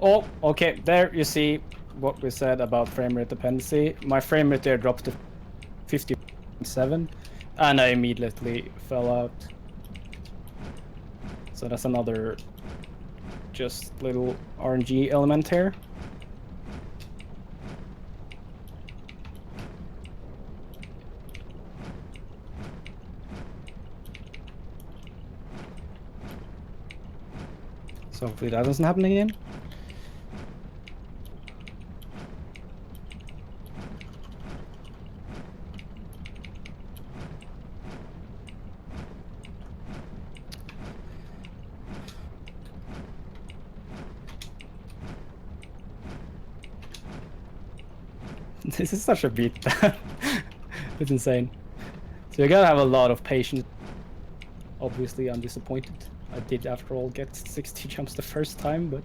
Oh, okay, there you see what we said about frame rate dependency. My frame rate there dropped to 57, and I immediately fell out. So that's another just little RNG element here. So hopefully that doesn't happen again. This is such a beat. It's insane. So you gotta have a lot of patience. Obviously, I'm disappointed. I did, after all, get 60 jumps the first time, but...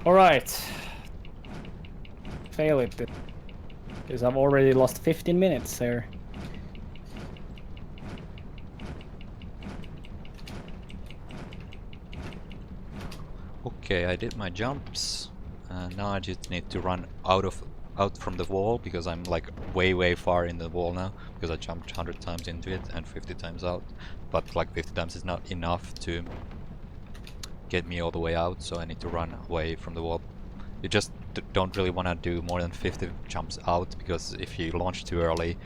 Alright. Fail it. Because I've already lost 15 minutes there. Okay, I did my jumps, and now I just need to run out from the wall, because I'm like way far in the wall now, because I jumped 100 times into it and 50 times out. But like 50 times is not enough to get me all the way out, so I need to run away from the wall. You just don't really want to do more than 50 jumps out, because if you launch too early,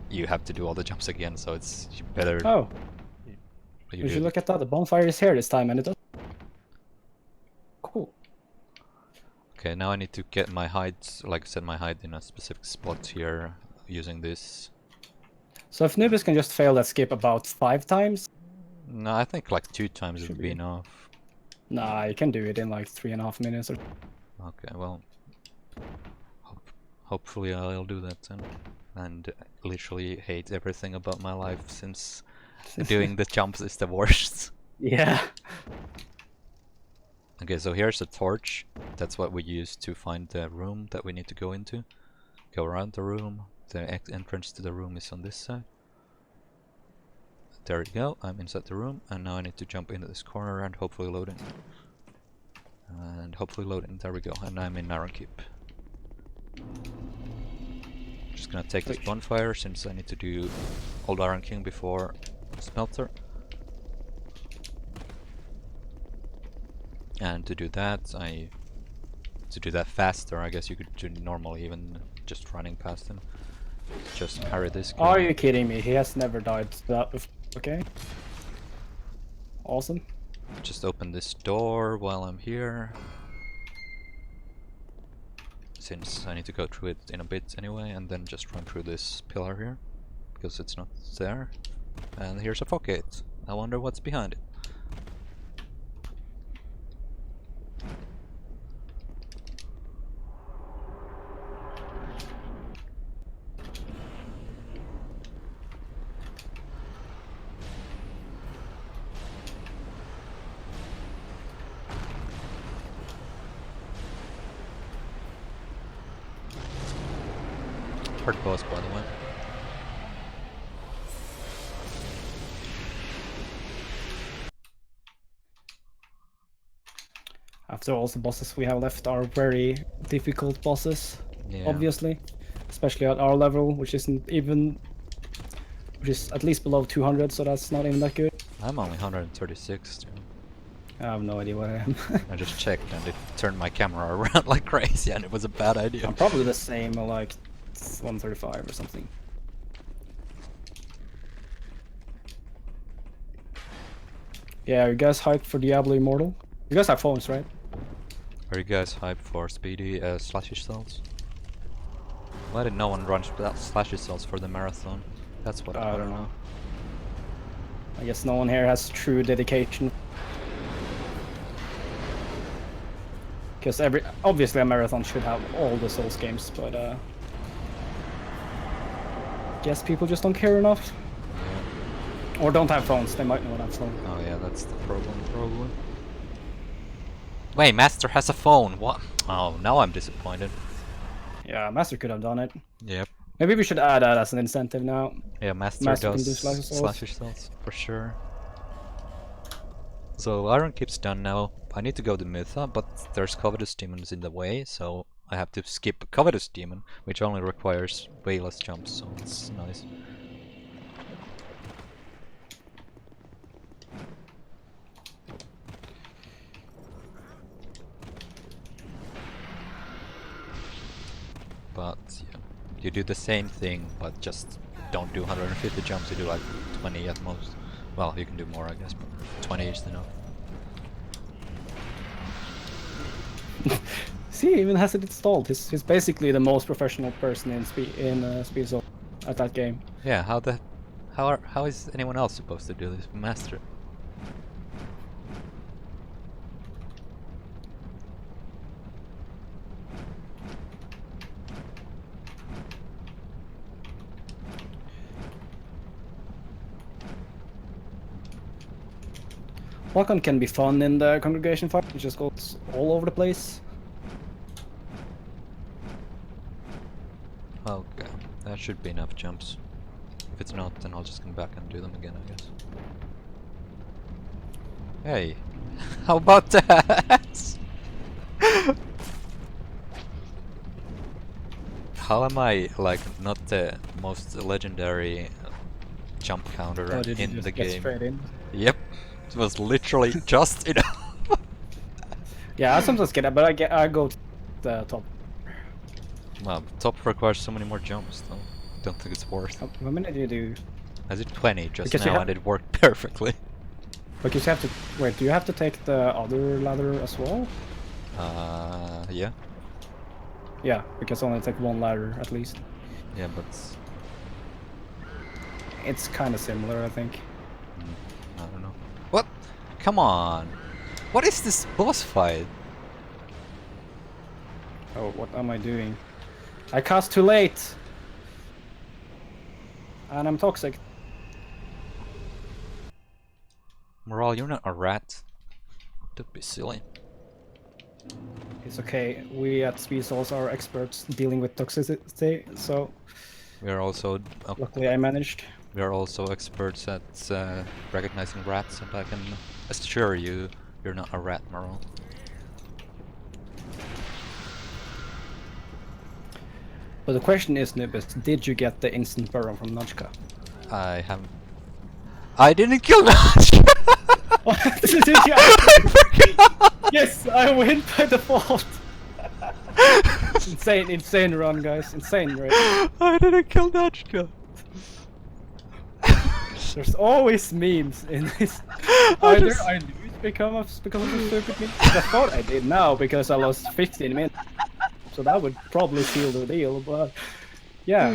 you have to do all the jumps again, so it's better. Oh, you should look at that. The bonfire is here this time, and it does. Cool. Okay, now I need to get my height, like set my height in a specific spot here using this. So if Noobest can just fail that skip about 5 times? No, I think like 2 times would be enough. Nah, you can do it in like 3.5 minutes or... Okay, well, hopefully I'll do that then. And literally hate everything about my life, since doing the jumps is the worst. Yeah. Okay, so here's a torch. That's what we use to find the room that we need to go into. Go around the room. The entrance to the room is on this side. There we go, I'm inside the room, and now I need to jump into this corner and hopefully load in. And hopefully load in, there we go, and I'm in Iron Keep. Just gonna take this bonfire, since I need to do Old Iron King before Smelter. And to do that, faster, I guess you could do normally, even just running past him. Just parry this guy. Are you kidding me? He has never died to that before. Okay. Awesome. Just open this door while I'm here. since I need to go through it in a bit anyway, and then just run through this pillar here, because it's not there. And here's a fog gate. I wonder what's behind it. Hard boss, by the way. After all, the bosses we have left are very difficult bosses, Yeah. obviously. Especially at our level, which is at least below 200, so that's not even that good. I'm only 136. Too. I have no idea what I am. I just checked and it turned my camera around like crazy, and it was a bad idea. I'm probably the same, like 135 or something. Yeah, are you guys hyped for Diablo Immortal? You guys have phones, right? Are you guys hyped for speedy slashy cells? Why did no one run slashy cells for the marathon? That's what I don't know. I guess no one here has true dedication. Because obviously a marathon should have all the Souls games, but guess people just don't care enough. Yeah. Or don't have phones, they might not have phones. Oh yeah, that's the problem probably. Wait, Master has a phone, what? Oh, now I'm disappointed. Yeah, Master could have done it. Yep. Maybe we should add that as an incentive now. Yeah, Master Master can does do slashy cells, for sure. So Iron Keep's done now. I need to go to Mytha, but there's Covetous Demons in the way, so I have to skip Covetous Demon, which only requires way less jumps, so it's nice. But yeah, you do the same thing, but just don't do 150 jumps, you do like 20 at most. Well, you can do more I guess, but 20 is enough. See, he even has it installed. He's basically the most professional person in Speed Zone at that game. Yeah, how is anyone else supposed to do this? Master. Walk-on can be fun in the congregation fight. It just goes all over the place. Okay, that should be enough jumps. If it's not, then I'll just come back and do them again, I guess. Hey, how about that? How am I, like, not the most legendary jump counter Oh, did you in just the get game? straight in? Yep, it was literally just enough. Yeah, I sometimes get it, but I go to the top. Well, top requires so many more jumps, though. Don't think it's worth. How many do you do? I did 20 just Because you now have- and it worked perfectly. Because you have to wait. Do you have to take the other ladder as well? Yeah. Yeah, because only take one ladder at least. Yeah, but It's kind of similar, I think. I don't know. What? Come on! What is this boss fight? Oh, what am I doing? I cast too late! And I'm toxic. Morale, you're not a rat. Don't be silly. It's okay. We at Speed Souls are experts dealing with toxicity, so We are also luckily I managed. we are also experts at recognizing rats, and I can assure you, you're not a rat, Morale. But the question is, Noobest, did you get the instant burrow from Notchka? I haven't. I didn't kill that! Did you actually? Yes, I win by default. Insane run, guys. Insane run. I didn't kill Notchka. There's always memes in this. Either I lose because of the stupid meme. I thought I did now because I lost 15 minutes. so that would probably seal the deal. But yeah,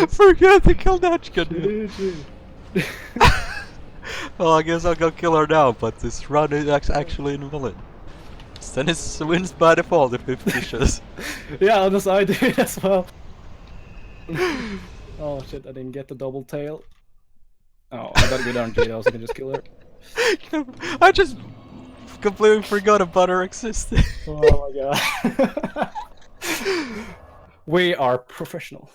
Forget to kill Natchka, dude. Well, I guess I'll go kill her now, but this run is actually invalid. Stennis wins by default if it finishes. yeah, on the side do it as well. Oh shit! I didn't get the double tail. Oh, I gotta go down to jail so I can just kill her. I just completely forgot about her existing. Oh my god. We are professional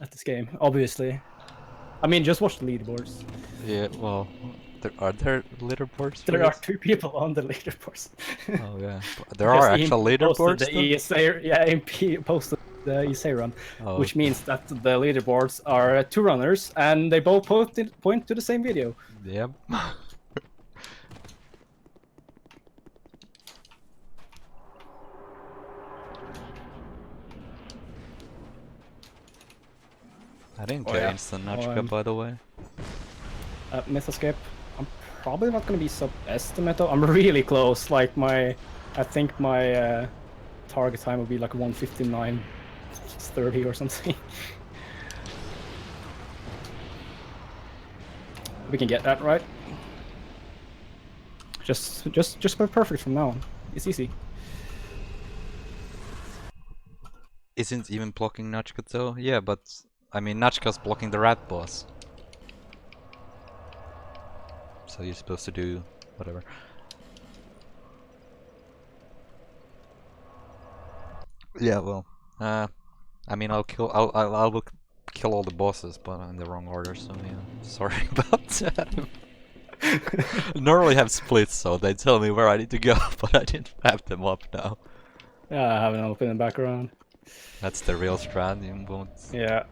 at this game, obviously. I mean, just watch the leaderboards. Yeah, well, are there leaderboards? There are 2 people on the leaderboards. Oh yeah, there are actual leaderboards. The ESA, yeah, MP posted the ESA run, which means that the leaderboards are 2 runners, and they both point to the same video. Yep. I didn't get instant Natchka, by the way. Myth escape. I'm probably not gonna be sub-estimate though. I'm really close. Like I think my target time will be like 1:59:30 or something. We can get that right. Just go perfect from now on. It's easy. Isn't even blocking Natchka though? Yeah, but I mean Natchka's blocking the rat boss. So you're supposed to do whatever. Yeah, well, I mean I'll kill all the bosses, but in the wrong order. So yeah, sorry about that. I normally have splits, so they tell me where I need to go, but I didn't have them up now. Yeah, I have an open in the background. That's the real strat. You won't. Yeah.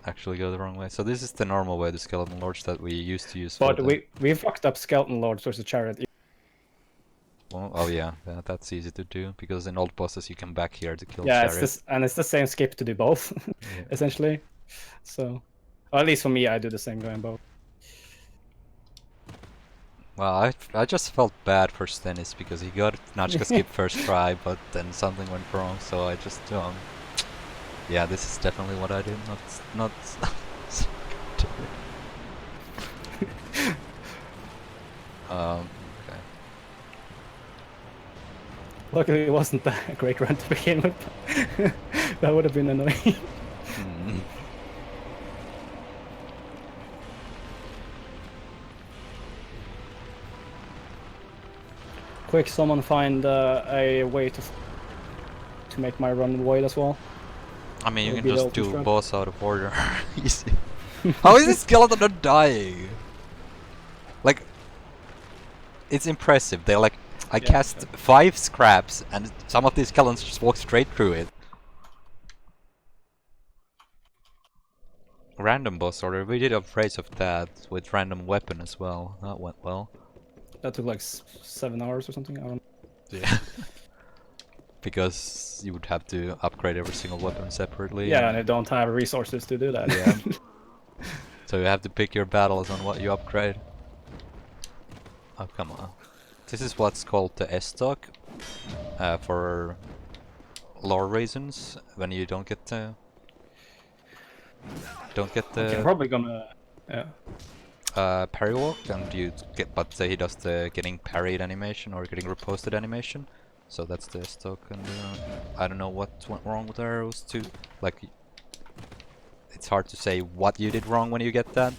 Actually go the wrong way. So this is the normal way, the skeleton lords that we used to use. But we fucked up skeleton lords versus chariot. Well, oh yeah, that's easy to do because in old bosses you come back here to kill. Yeah, chariot. it's the same skip to do both, Yeah. essentially. So, or at least for me, I do the same going both. Well, I just felt bad for Stennis because he got Natchka skip first try, but then something went wrong, so I just yeah, this is definitely what I did, not okay. Luckily, it wasn't a great run to begin with. That would have been annoying. Quick, someone find a way to make my run void as well. I mean, you can just do boss out of order. Easy. How is this skeleton not dying? Like, it's impressive. They're like, I cast 5 scraps, and some of these skeletons just walk straight through it. Random boss order. We did a phrase of that with random weapon as well. That went well. That took like 7 hours or something. I don't know. Yeah. Because you would have to upgrade every single weapon separately. Yeah, and I don't have resources to do that. Yeah. So you have to pick your battles on what you upgrade. Oh, come on. This is what's called the S-stock. For lore reasons, when you don't get the... Okay, probably gonna... Yeah. Parry walk, and you get, but he does the getting parried animation or getting reposted animation. So that's the stock, and I don't know what went wrong with those two. Like, it's hard to say what you did wrong when you get that,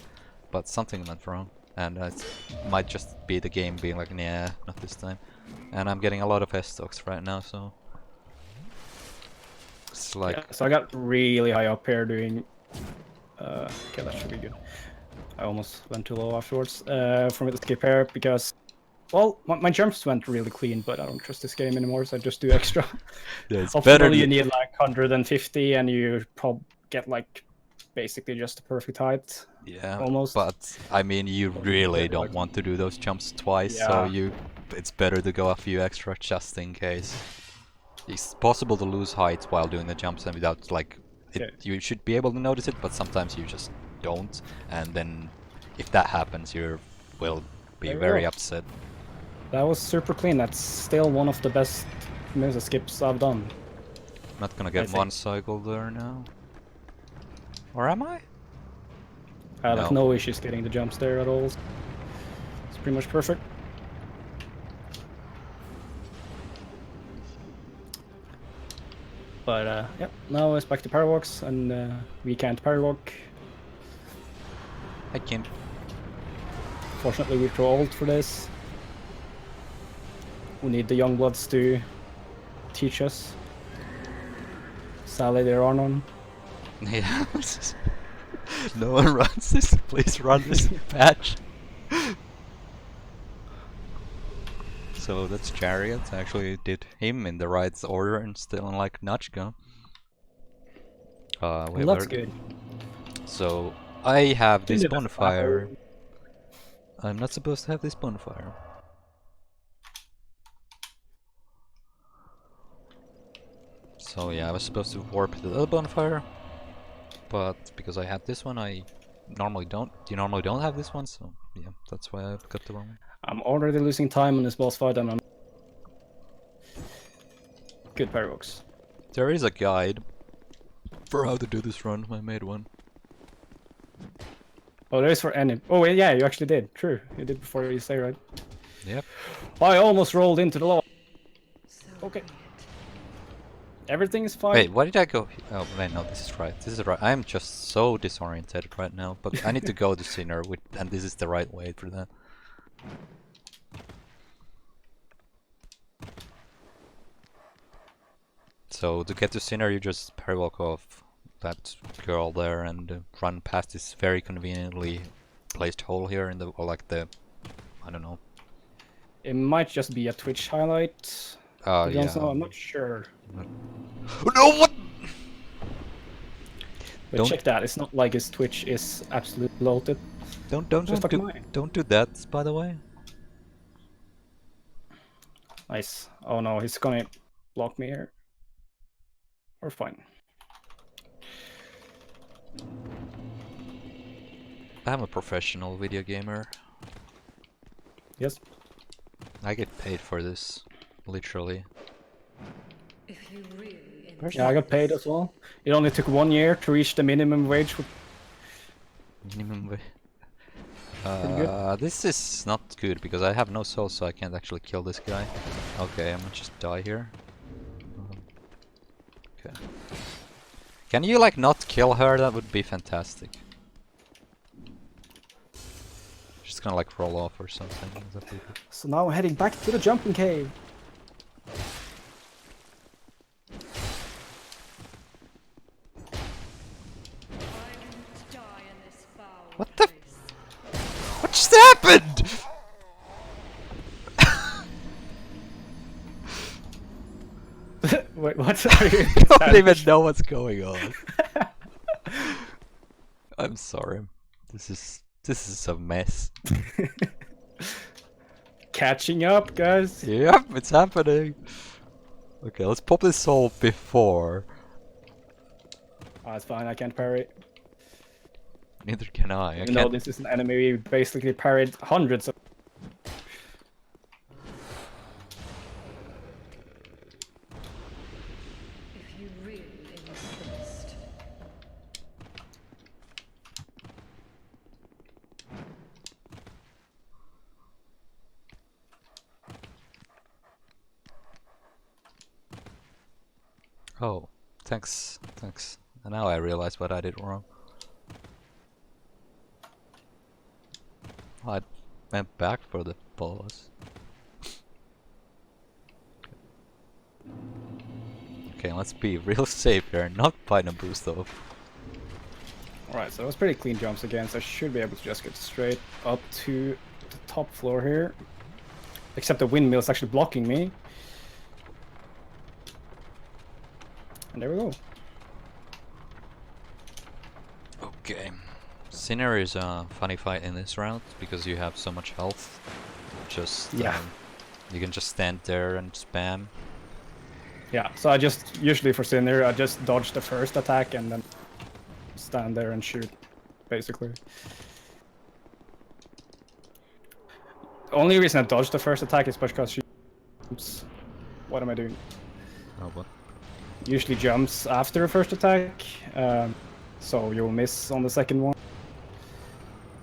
but something went wrong, and it might just be the game being like, nah, not this time. And I'm getting a lot of S stocks right now, so it's like. Yeah, so I got really high up here doing. Okay, that should be good. I almost went too low afterwards for me to skip here because. Well, my jumps went really clean, but I don't trust this game anymore, so I just do extra. Yeah, it's better. You need like 150, and you probably get like basically just the perfect height. Yeah, almost. But I mean, you really don't want to do those jumps twice, so it's better to go a few extra just in case. It's possible to lose height while doing the jumps, and without like, you should be able to notice it, but sometimes you just don't, and then if that happens, you will be very upset. That was super clean. That's still one of the best Mesa skips I've done. Not gonna I get think. one cycle there now. Or am I? I have No. no issues getting the jumps there at all. It's pretty much perfect. But yep, now it's back to Paralwalks, and we can't Paralwalk. I can't. Fortunately, we're too old for this. We need the young bloods to teach us. Sadly, there are none. Yeah. No one runs this. Please run this patch. So that's Chariot. I actually did him in the right order and still unlike Nachka. Wait, Well, that's where- good. So I have this Didn't it bonfire. fire? I'm not supposed to have this bonfire. So yeah, I was supposed to warp the other bonfire, but because I had this one, I normally don't. You normally don't have this one, so yeah, that's why I got the wrong one. I'm already losing time on this boss fight, and I'm good Paralwalks. There is a guide for how to do this run. I made one. Oh, there is for any. Oh, yeah, you actually did. True, you did before you say, right? Yep. I almost rolled into the lava. Okay. Everything is fine. Wait, why did I go? Oh wait, no, this is right. This is right. I'm just so disoriented right now. But I need to go to Sinner, and this is the right way for that. So to get to Sinner, you just parallel off that girl there and run past this very conveniently placed hole here in the, or like the, I don't know. It might just be a Twitch highlight. Oh Yeah. yeah. I'm not sure. Oh, no, what? But Don't- check that. It's not like his Twitch is absolutely bloated. Don't Just like do, mine. don't do that, by the way. Nice. Oh no, he's gonna block me here. We're fine. I'm a professional video gamer. Yes. I get paid for this, literally. If you really Yeah, I got paid as well. It only took 1 year to reach the minimum wage. Minimum wa- Pretty good. This is not good because I have no soul, so I can't actually kill this guy. Okay, I'm gonna just die here. Okay. Can you like not kill her? That would be fantastic. She's gonna like roll off or something. That'd be good. So now we're heading back to the jumping cave. What the? What just happened? Wait, what are you? I don't even know what's going on. I'm sorry. This is a mess. Catching up, guys. Yep, it's happening. Okay, let's pop this soul before. Oh, it's fine. I can't parry. Neither can I. Even though this is an enemy, we basically parried hundreds of. If you really insist. Oh, thanks. And now I realize what I did wrong. I went back for the boss. Okay, let's be real safe here, not find a boost off. Alright, so it was pretty clean jumps again, so I should be able to just get straight up to the top floor here. Except the windmill is actually blocking me. And there we go. Okay. Sinner is a funny fight in this round because you have so much health. Just Yeah. You can just stand there and spam. Yeah, so I just, usually for Sinner, I just dodge the first attack and then stand there and shoot, basically. only reason I dodged the first attack is because she jumps. What am I doing? Oh, what? Usually jumps after the first attack, so you'll miss on the second one.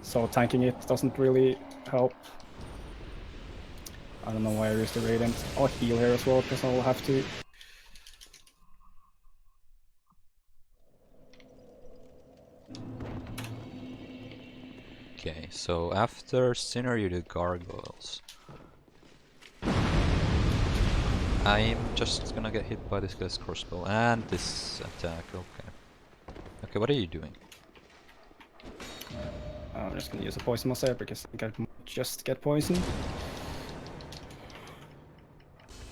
So tanking it doesn't really help. I don't know why I used the Radiant. I'll heal here as well, because I'll have to. Okay, so after Sinner you do Gargoyles. I'm just gonna get hit by this guy's crossbow and this attack, okay. Okay, what are you doing? I'm just gonna use a poison myself because I think I might just get poisoned.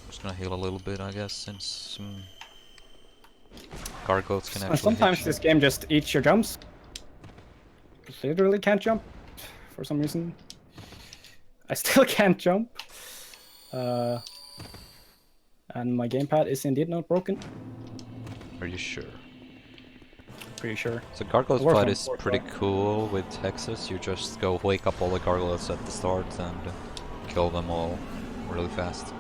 Just gonna heal a little bit, I guess, since Gargoyles can actually Sometimes hit you. this game just eats your jumps. You literally can't jump for some reason. I still can't jump. And my gamepad is indeed not broken. Are you sure? Pretty sure. So Gargoyles Work fight on is work pretty on. cool with hexes. You just go wake up all the Gargoyles at the start and kill them all really fast.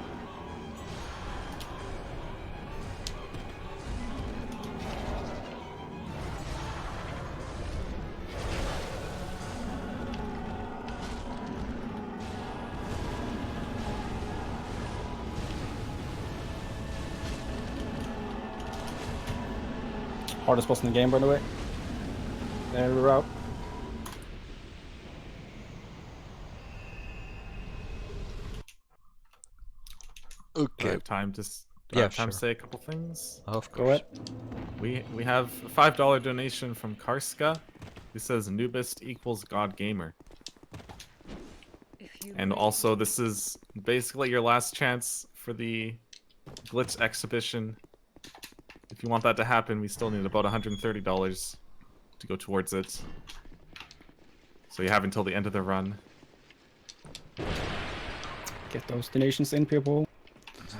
Hardest boss in the game, by the way. There we're out. Do I have time to Yeah, time to sure. say a couple things? Of Go course. ahead. We have a $5 donation from Karska, who says Noobest equals God Gamer. If you And really also, this is basically your last chance for the glitch exhibition. If you want that to happen, we still need about $130 to go towards it. So you have until the end of the run. Get those donations in, people.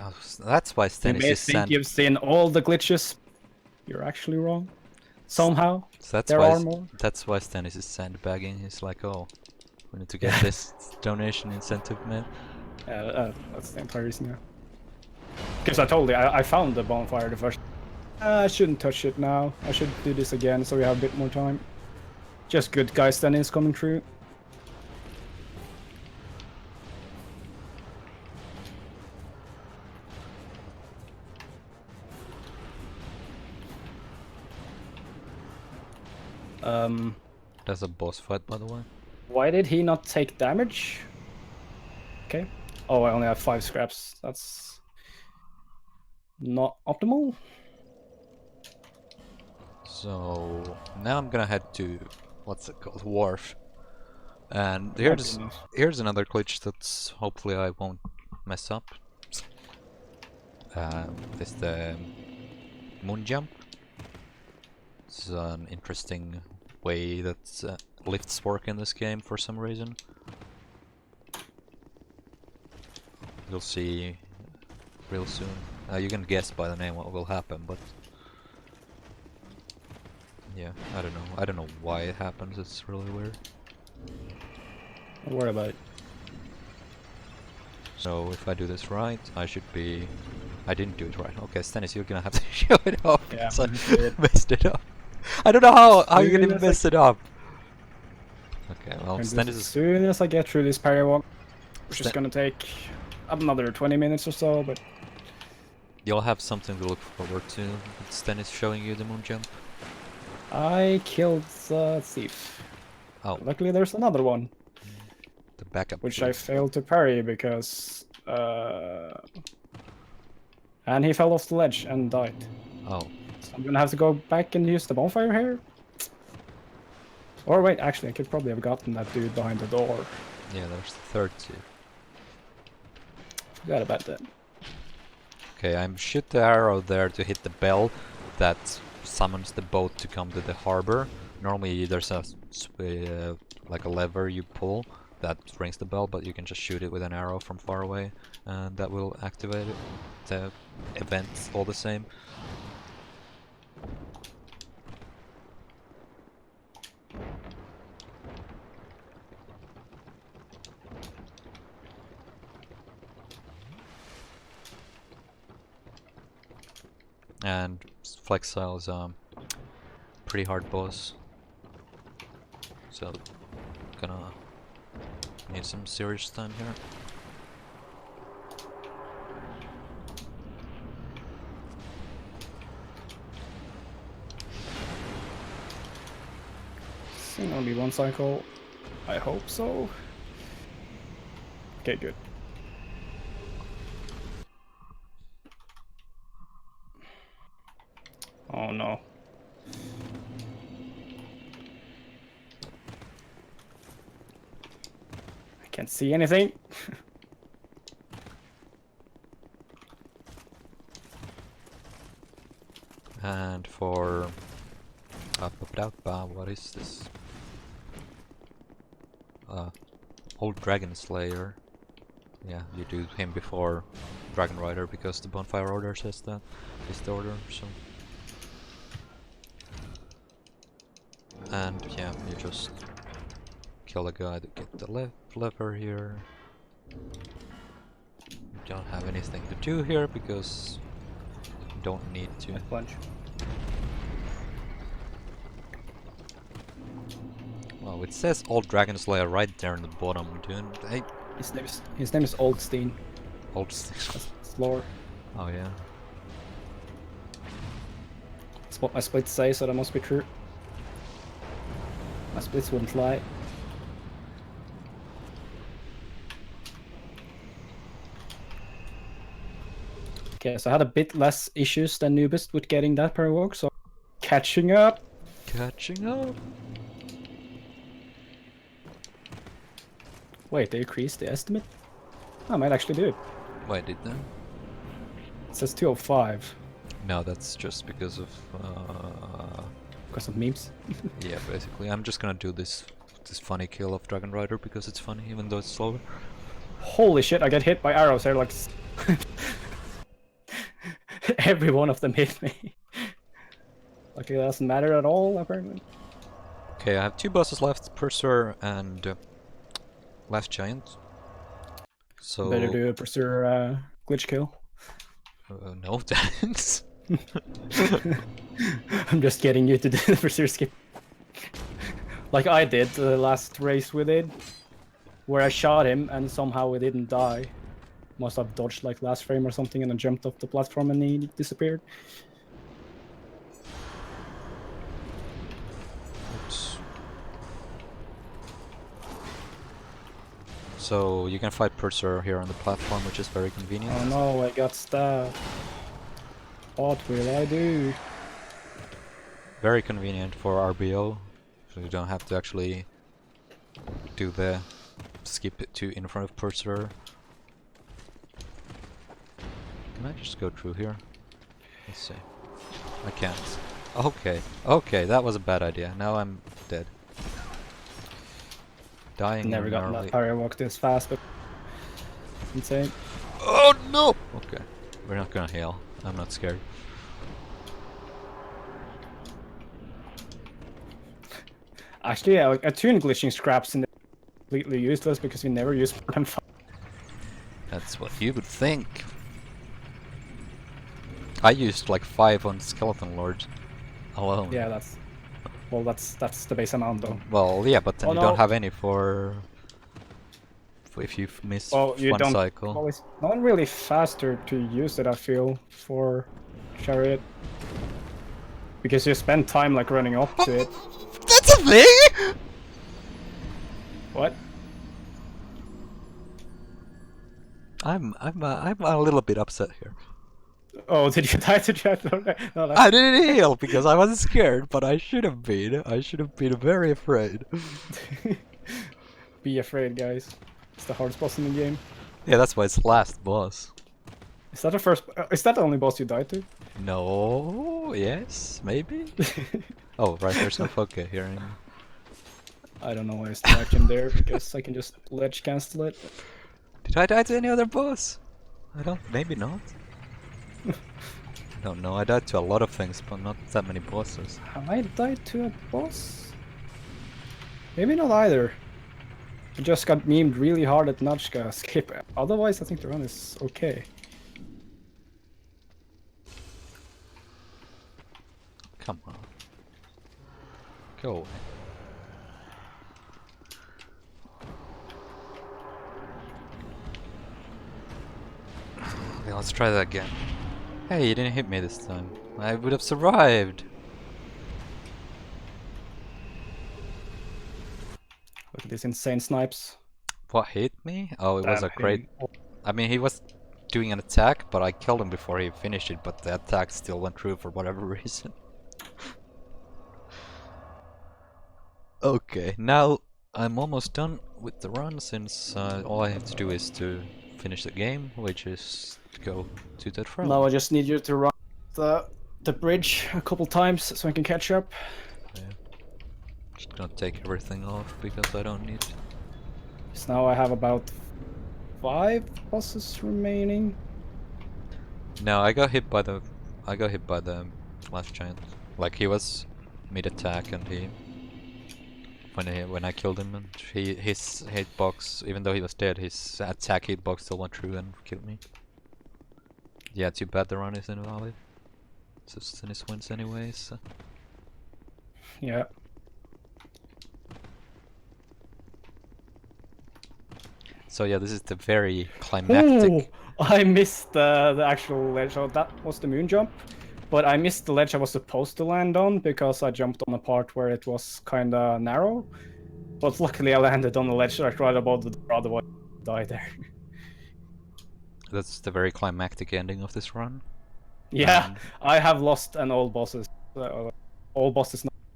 Oh, that's why You Stennis may is think sand. you've seen all the glitches. You're actually wrong. Somehow. So that's There why are more. that's why Stennis is sandbagging. He's like, oh, we need to get this donation incentive, man. That's the entire reason, yeah. Because I told you, I found the bonfire the first. I shouldn't touch it now. I should do this again so we have a bit more time. Just good guy Stennis coming through. That's a boss fight, by the way. Why did he not take damage? Okay. Oh, I only have 5 scraps. That's not optimal. So now I'm gonna head to what's it called, Wharf, and My goodness. here's another glitch that's hopefully I won't mess up. It's the moon jump. It's an interesting way that lifts work in this game for some reason. You'll see real soon. You can guess by the name what will happen, but yeah, I don't know. I don't know why it happens. It's really weird. Don't worry about it. So if I do this right, I should be. I didn't do it right. Okay, Stennis, you're gonna have to show it off. Yeah, because I'm gonna do it. messed it up. I don't know how you can Soon even as I- mess it up. Okay, well, And Stennis as is. soon as I get through this parry walk, which is Sten- gonna take another 20 minutes or so, but You'll have something to look forward to. With Stennis showing you the moon jump. I killed the thief. Oh, Luckily there's another one, the backup. which thief. I failed to parry because... and he fell off the ledge and died. Oh, So I'm gonna have to go back and use the bonfire here. Or wait, actually I could probably have gotten that dude behind the door. yeah, there's the third thief. Forgot about that. Okay, I'm shoot the arrow there to hit the bell that summons the boat to come to the harbor. Normally there's a like a lever you pull that rings the bell, but you can just shoot it with an arrow from far away, and that will activate it. The event all the same. And Flexile is pretty hard boss. So gonna need some serious time here. It's gonna be one cycle. I hope so. Okay, good. Oh no. I can't see anything. And for what is this? Old Dragon Slayer. Yeah, you do him before Dragon Rider because the Bonfire Order says that is the order. So, and yeah, you just kill a guy to get the lever here. You don't have anything to do here because you don't need to. Punch. Well, it says Old Dragon Slayer right there in the bottom, dude. Hey, His name is Oldstein. Old. It's lore. Oh yeah. It's what my splits say, so that must be true. My splits wouldn't lie. Okay, so I had a bit less issues than Noobest with getting that per walk, so catching up. Catching up. Wait, they increased the estimate? I might actually do it. Wait, did they? It says 205 No, that's just because of because of memes. yeah, basically. I'm just gonna do this funny kill of Dragon Rider because it's funny, even though it's slower. Holy shit, I get hit by arrows here like every one of them hit me. Like it doesn't matter at all, apparently. Okay, I have 2 bosses left, Pursuer and Last Giant. So Better do a Pursuer glitch kill. no thanks. I'm just getting you to do the Pursuer skip. Like I did the last race we did, where I shot him and somehow he didn't die. Must have dodged like last frame or something and then jumped off the platform and he disappeared. Oops. So you can fight Pursuer here on the platform, which is very convenient. Oh no, I got stabbed. What will I do? Very convenient for RBO, so you don't have to actually do the skip it to in front of Pursuer. Can I just go through here? Let's see. I can't. Okay, okay, that was a bad idea. Now I'm dead. Dying. Never got that parry walk this fast, but insane. Oh no! Okay, we're not gonna heal. I'm not scared. Actually, yeah, like, attune glitching scraps in completely useless because we never use more than 5. That's what you would think. I used like 5 on Skeleton Lord alone. Yeah, that's well, that's the base amount though. Well, yeah, but then Oh, you no. don't have any for if you miss Well, you one don't. cycle. Well, it's not really faster to use it, I feel, for Chariot, because you spend time like running up to it. That's a thing. What? I'm a little bit upset here. Oh, did you die to chat? No, that's... I didn't heal because I wasn't scared, but I should have been. I should have been very afraid. Be afraid, guys. It's the hardest boss in the game. Yeah, that's why it's last boss. Is that the first? Is that the only boss you died to? No, yes, maybe. Oh, right, there's no Poke here anymore. I don't know why I stacked him there because I can just ledge cancel it. Did I die to any other boss? I don't. Maybe not. I don't know. I died to a lot of things, but not that many bosses. Have I died to a boss? Maybe not either. I just got memed really hard at Notchka skip. Otherwise, I think the run is okay. Come on. Go away. Okay, let's try that again. Hey, you didn't hit me this time. I would have survived. Look at these insane snipes. What hit me? Oh, it was Damn a great... I mean, he was doing an attack, but I killed him before he finished it, but the attack still went through for whatever reason. Okay, now I'm almost done with the run, since all I have to do is to finish the game, which is to go to that front. Now I just need you to run the bridge a couple times so I can catch up. Yeah. Just gonna take everything off because I don't need... So now I have about 5 bosses remaining. No, I got hit by the last giant. Like, he was mid-attack and he... When I killed him, and his hitbox, even though he was dead, his attack hitbox still went through and killed me. Yeah, too bad the run is invalid. So Stennis wins anyways. So. Yeah. So yeah, this is the very climactic... Ooh, I missed the actual ledge. So that was the moon jump. But I missed the ledge I was supposed to land on because I jumped on a part where it was kind of narrow. But luckily I landed on the ledge right above the door, otherwise I died there. That's the very climactic ending of this run. Yeah, I have lost an all bosses not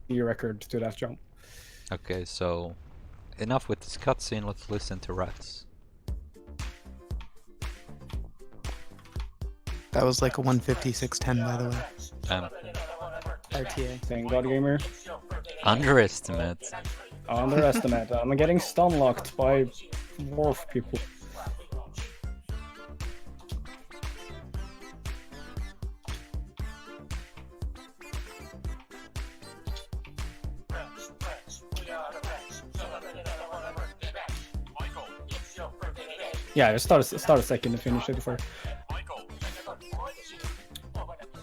a record to that jump. Okay, so enough with this cutscene, let's listen to rats. That was like a 156.10, by the way. RTA. Thank God, gamer. Underestimate. Underestimate. I'm getting stun locked by dwarf people. Yeah, just start a second to finish it before.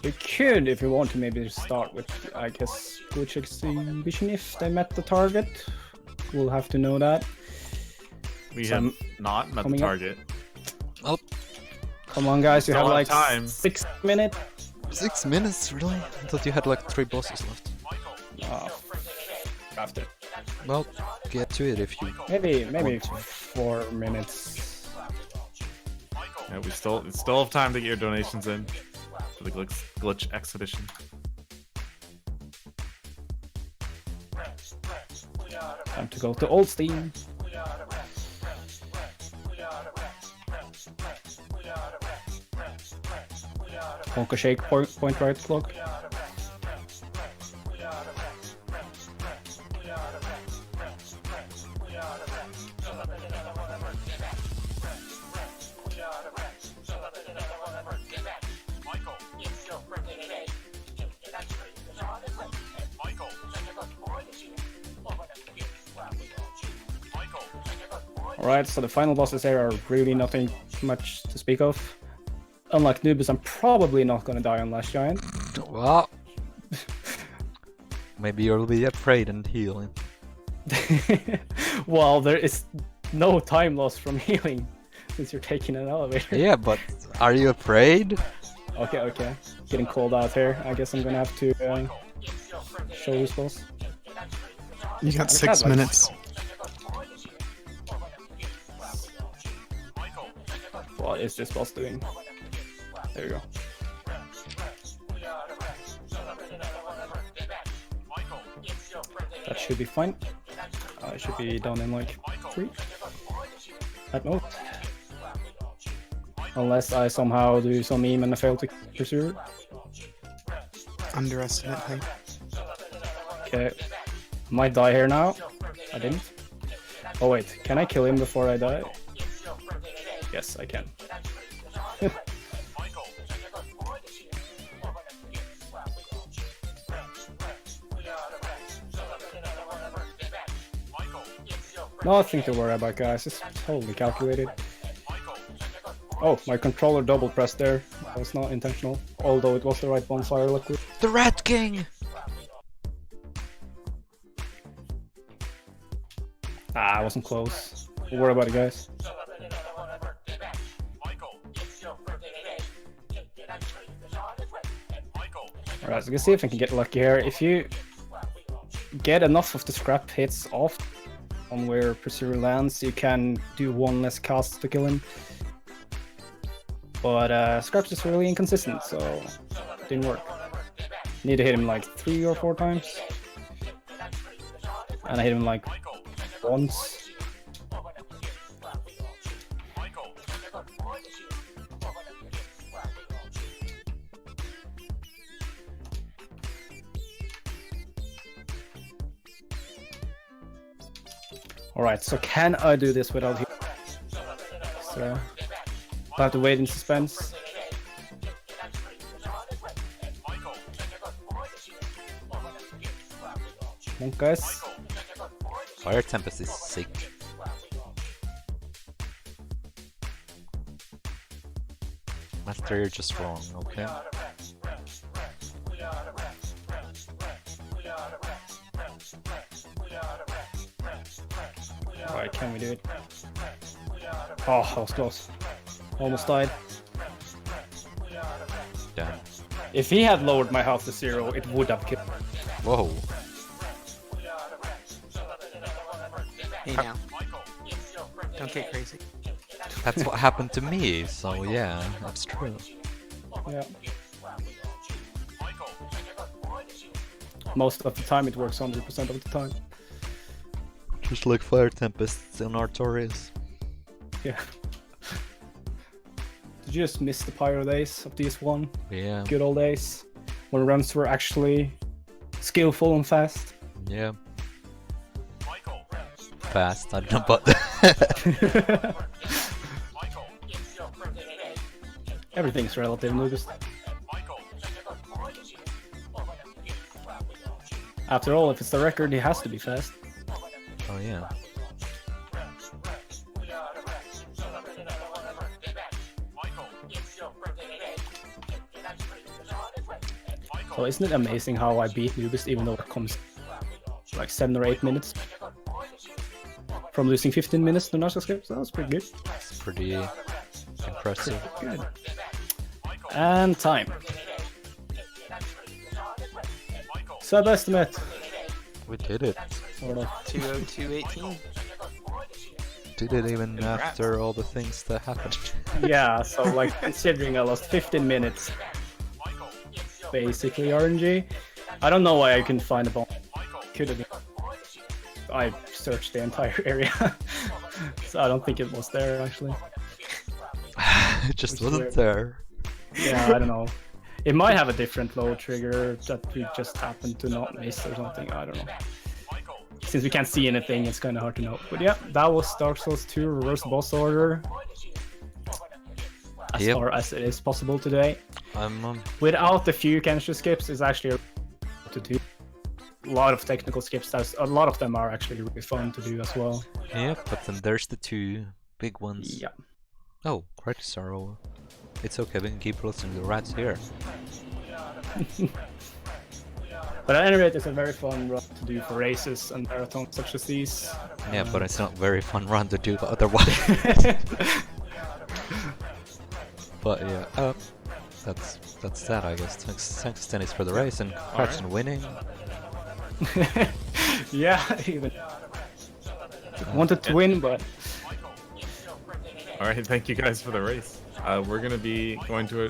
You could, if you want to, maybe start with, I guess, glitch exhibition if they met the target. We'll have to know that. We have not met the target. Oh, come on, guys! You Still have like time. 6 minutes. 6 minutes, really? I thought you had like 3 bosses left. After. Well, get to it if you... Maybe want to. 4 minutes. Yeah, we still have time to get your donations in for the glitch exhibition. Time to go to old Steam. Honka shake point right clock. Alright, so the final bosses here are really nothing much to speak of. Unlike Noobest, I'm probably not gonna die on Last Giant. Well, maybe you'll be afraid and healing. Well, there is no time loss from healing since you're taking an elevator. Yeah, but are you afraid? Okay. Getting called out here. I guess I'm gonna have to show this boss. You got 6 minutes. What is this boss doing? There you go. That should be fine. I should be done in like 3 at most. Unless I somehow do some meme and I fail to pursue it. Underestimate height. Okay. Might die here now. I didn't. Oh wait, can I kill him before I die? Yes, I can. Nothing to worry about, guys. It's totally calculated. Oh, my controller double pressed there. That was not intentional. Although it was the right bonfire, luckily. The Rat King! Ah, I wasn't close. Don't worry about it, guys. Alright, so let's see if I can get lucky here. If you get enough of the scrap hits off on where Pursuer lands, you can do one less cast to kill him. But Scrap's just really inconsistent, so it didn't work. Need to hit him like 3 or 4 times. And I hit him like once. Alright, so can I do this without him? So I have to wait in suspense. Come on, guys. Fire Tempest is sick. Master, you're just wrong, okay? Alright, can we do it? Oh, that was close. Almost died. Damn. If he had lowered my health to 0, it would have killed. Whoa. Hey now. Don't get crazy. That's what happened to me, so yeah, that's true. Yeah. Most of the time it works 100% of the time. Just like Fire Tempests in Artorias. Yeah. Did you just miss the Pyro days of DS1? Yeah. Good old days. When runs were actually skillful and fast. Yeah. Fast, I don't know about that. Everything's relative, Noobest. After all, if it's the record, he has to be fast. Oh yeah. So isn't it amazing how I beat Noobest even though it comes like 7 or 8 minutes? From losing 15 minutes to National Script, so that was pretty good. It's pretty impressive. Good. And time. Sub-estimate. We did it. Sort of. 202.18. Did it even Congrats. after all the things that happened. Yeah, so like considering I lost 15 minutes. Basically RNG. I don't know why I couldn't find a bomb. Could have been. I searched the entire area. So I don't think it was there actually. It just Which is wasn't weird. there. Yeah, I don't know. It might have a different load trigger that we just happened to not miss or something. I don't know. Since we can't see anything, it's kind of hard to know. But yeah, that was Dark Souls 2 Reverse Boss Order. As Yep. far as it is possible today. I'm Without the few Kensho skips, it's actually to do. A lot of technical skips. A lot of them are actually really fun to do as well. yeah, but then there's the 2 big ones. Yeah. Oh, Credit Sorrow. It's okay, we can keep listening to the rats here. But at any rate, it's a very fun run to do for races and marathons such as these. Yeah, but it's not very fun run to do otherwise. But yeah, that's that, I guess. Thanks Stennis for the race and congrats on winning. Yeah, even wanted to win, but All right, thank you guys for the race. We're gonna be going to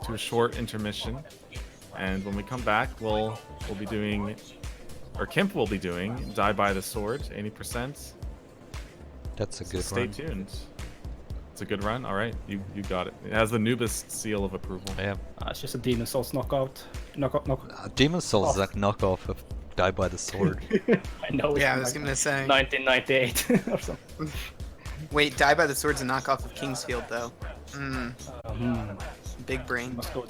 a short intermission, and when we come back, we'll be doing, or Kemp will be doing, Die by the Sword, 80%. That's a good Stay run. tuned. It's a good run. All right, you got it. It has the Noobest seal of approval. Yeah. it's just a Demon Souls knockout. Knock. Demon Souls is like knockoff of Die by the Sword. I know. Yeah, I it's was like gonna say. 1998 or something. Wait, Die by the Sword's a knockoff of Kingsfield, though. Big brain. Must go